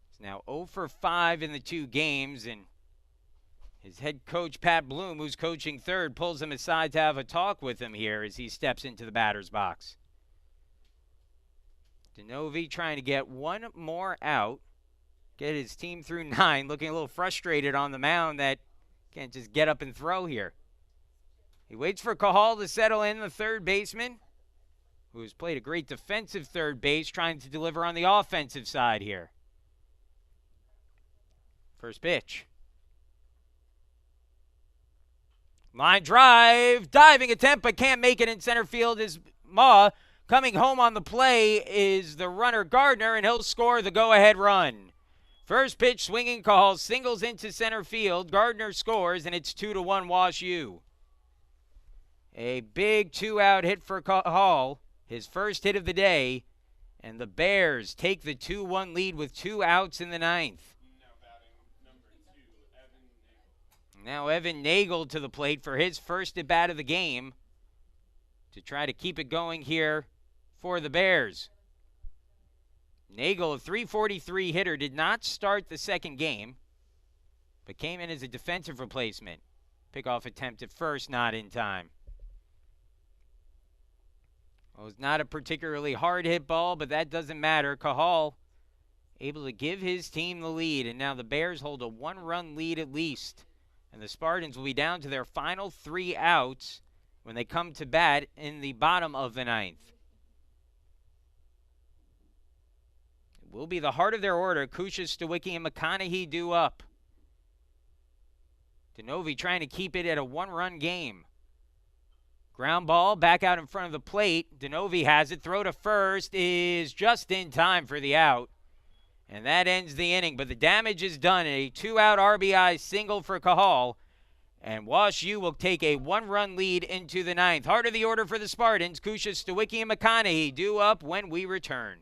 He's now 0 for 5 in the 2 games, and his head coach, Pat Bloom, who's coaching third, pulls him aside to have a talk with him here as he steps into the batter's box. DeNovi trying to get one more out, get his team through 9, looking a little frustrated on the mound that can't just get up and throw here. He waits for Cahal to settle in, the third baseman, who has played a great defensive third base, trying to deliver on the offensive side here. First pitch. Line drive, diving attempt, but can't make it in center field is Ma. Coming home on the play is the runner Gardner, and he'll score the go-ahead run. First pitch swinging, Cahal singles into center field. Gardner scores, and it's 2-1 Wash U. A big 2-out hit for Cahal, his first hit of the day, and the Bears take the 2-1 lead with 2 outs in the 9th. Now Evan Nagel to the plate for his first at-bat of the game to try to keep it going here for the Bears. Nagel, a .343 hitter, did not start the second game, but came in as a defensive replacement. Pickoff attempt at first, not in time. Well, it was not a particularly hard hit ball, but that doesn't matter. Cahal able to give his team the lead, and now the Bears hold a 1-run lead at least. And the Spartans will be down to their final 3 outs when they come to bat in the bottom of the 9th. It will be the heart of their order. Kusha, Stawicki, and McConaughey due up. DeNovi trying to keep it at a 1-run game. Ground ball back out in front of the plate. DeNovi has it. Throw to first is just in time for the out. And that ends the inning, but the damage is done. A 2-out RBI single for Cahal. And Wash U will take a 1-run lead into the 9th. Heart of the order for the Spartans. Kusha, Stawicki, and McConaughey due up when we return.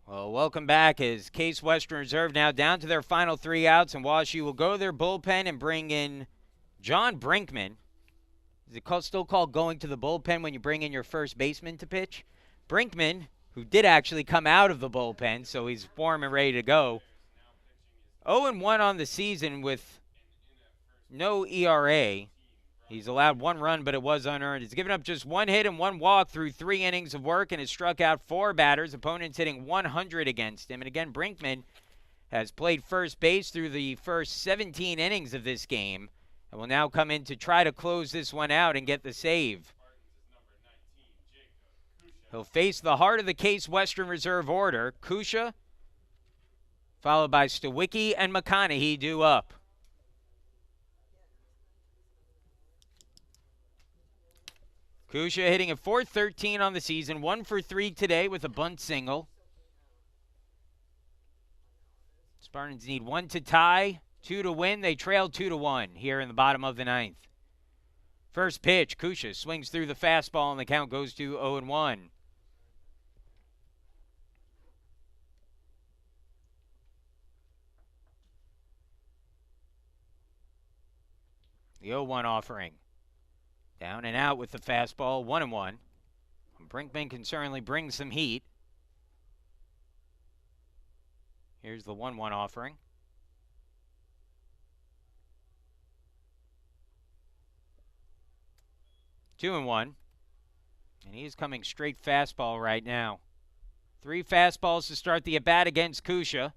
Well, welcome back as Case Western Reserve now down to their final 3 outs, and Wash U will go to their bullpen and bring in John Brinkman. Is it still called going to the bullpen when you bring in your first baseman to pitch? Brinkman, who did actually come out of the bullpen, so he's warm and ready to go. 0-1 on the season with no ERA. He's allowed 1 run, but it was unearned. He's given up just 1 hit and 1 walk through 3 innings of work and has struck out 4 batters. Opponents hitting 100 against him. And again, Brinkman has played first base through the first 17 innings of this game and will now come in to try to close this one out and get the save. He'll face the heart of the Case Western Reserve order. Kusha, followed by Stawicki and McConaughey due up. Kusha hitting at .413 on the season, 1 for 3 today with a bunt single. Spartans need 1 to tie, 2 to win. They trail 2-1 here in the bottom of the 9th. First pitch, Kusha swings through the fastball and the count goes to 0-1. The 0-1 offering. Down and out with the fastball, 1-1. Brinkman can certainly bring some heat. Here's the 1-1 offering. Two and 1. And he's coming straight fastball right now. 3 fastballs to start the at-bat against Kusha.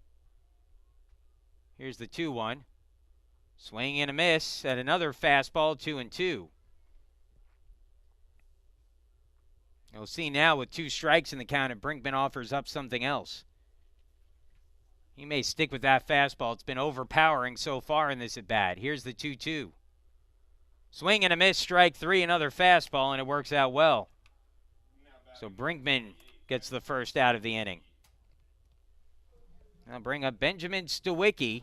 Here's the 2-1. Swing and a miss at another fastball, 2-2. You'll see now with 2 strikes in the count if Brinkman offers up something else. He may stick with that fastball. It's been overpowering so far in this at-bat. Here's the 2-2. Swing and a miss, strike 3, another fastball, and it works out well. So Brinkman gets the first out of the inning. Now bring up Benjamin Stawicki.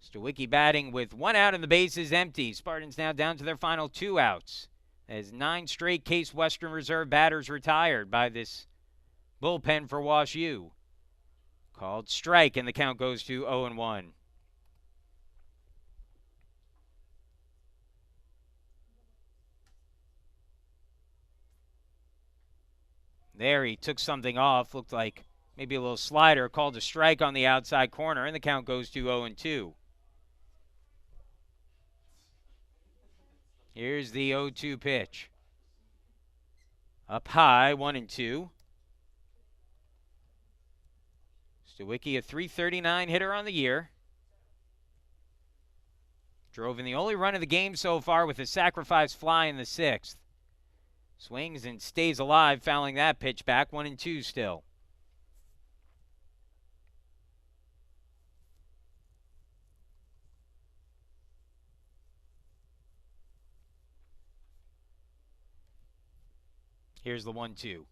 Stawicki batting with 1 out and the bases empty. Spartans now down to their final 2 outs. As 9 straight Case Western Reserve batters retired by this bullpen for Wash U. Called strike, and the count goes to 0-1. There he took something off. Looked like maybe a little slider. Called a strike on the outside corner, and the count goes to 0-2. Here's the 0-2 pitch. Up high, 1-2. Stawicki, a .339 hitter on the year. Drove in the only run of the game so far with a sacrifice fly in the 6th. Swings and stays alive, fouling that pitch back, 1-2 still. Here's the 1-2.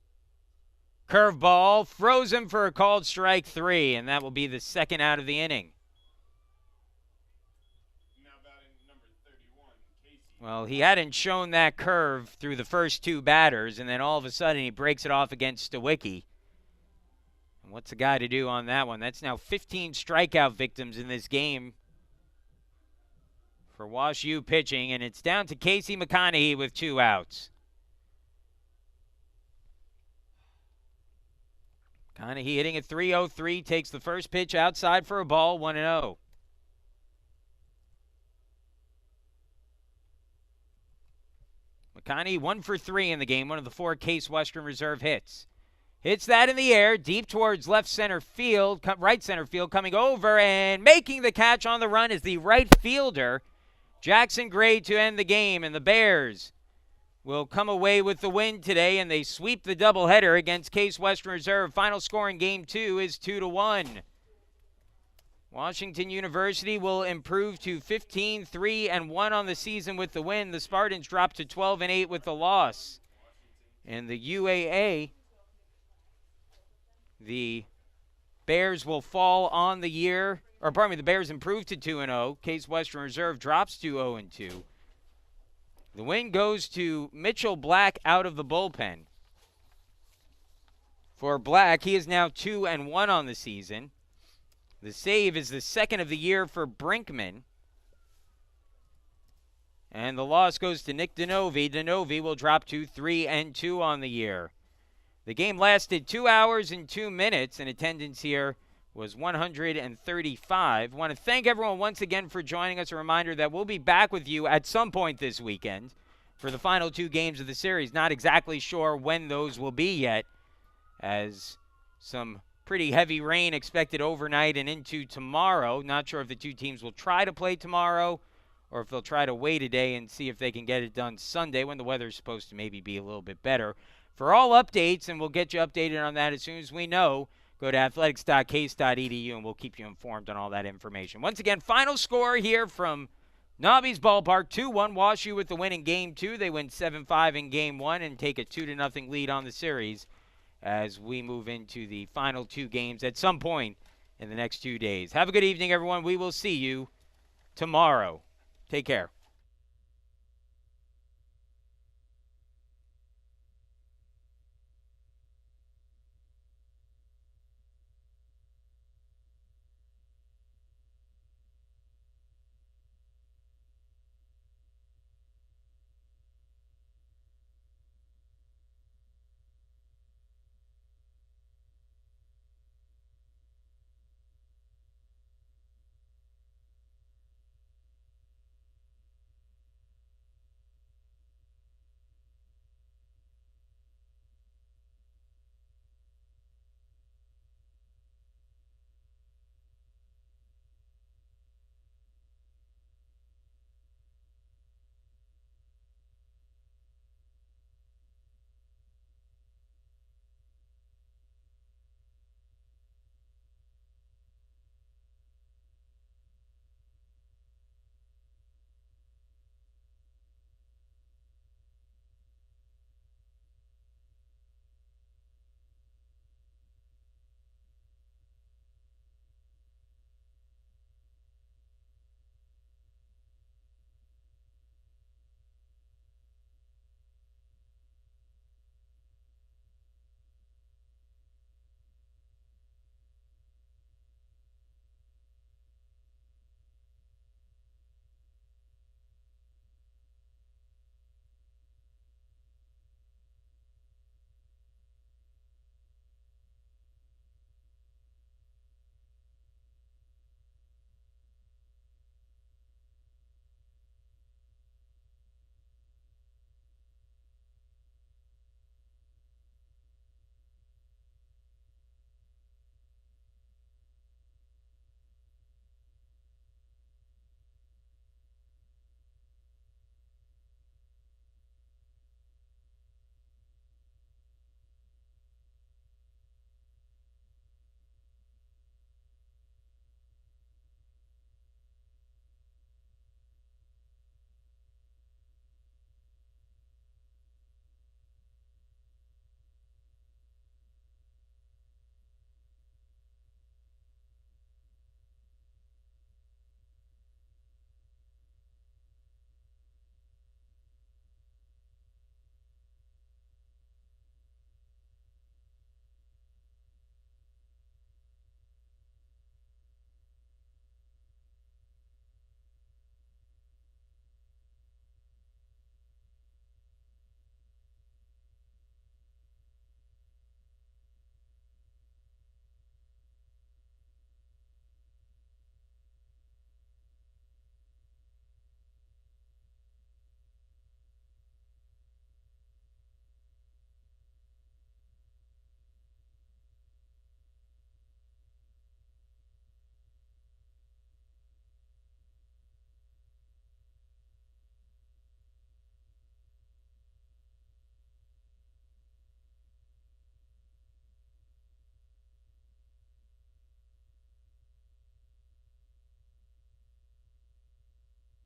Curveball, throws him for a called strike 3, and that will be the 2nd out of the inning. Now batting number 31, Casey. Well, he hadn't shown that curve through the first 2 batters, and then all of a sudden he breaks it off against Stawicki. And what's the guy to do on that one? That's now 15 strikeout victims in this game for Wash U pitching, and it's down to Casey McConaughey with 2 outs. McConaughey hitting at .303, takes the first pitch outside for a ball, 1-0. McConaughey 1 for 3 in the game, one of the 4 Case Western Reserve hits. Hits that in the air, deep towards left center field, right center field, coming over and making the catch on the run is the right fielder, Jackson Gray, to end the game, and the Bears will come away with the win today, and they sweep the doubleheader against Case Western Reserve. Final score in Game 2 is 2-1. Washington University will improve to 15-3-1 on the season with the win. The Spartans drop to 12-8 with the loss. And the UAA, the Bears will fall on the year, or pardon me, the Bears improve to 2-0. Case Western Reserve drops to 0-2. The win goes to Mitchell Black out of the bullpen. For Black, he is now 2-1 on the season. The save is the 2nd of the year for Brinkman. And the loss goes to Nick Denovi. Denovi will drop to 3-2 on the year. The game lasted 2 hours and 2 minutes, and attendance here was 135. Want to thank everyone once again for joining us. A reminder that we'll be back with you at some point this weekend for the final 2 games of the series. Not exactly sure when those will be yet, as some pretty heavy rain expected overnight and into tomorrow. Not sure if the 2 teams will try to play tomorrow or if they'll try to wait a day and see if they can get it done Sunday when the weather's supposed to maybe be a little bit better. For all updates, and we'll get you updated on that as soon as we know, go to athletics.case.edu and we'll keep you informed on all that information. Once again, final score here from Nobby's Ballpark, 2-1. WashU with the win in Game 2. They win 7-5 in Game 1 and take a 2-0 lead on the series as we move into the final 2 games at some point in the next 2 days. Have a good evening, everyone. We will see you tomorrow. Take care.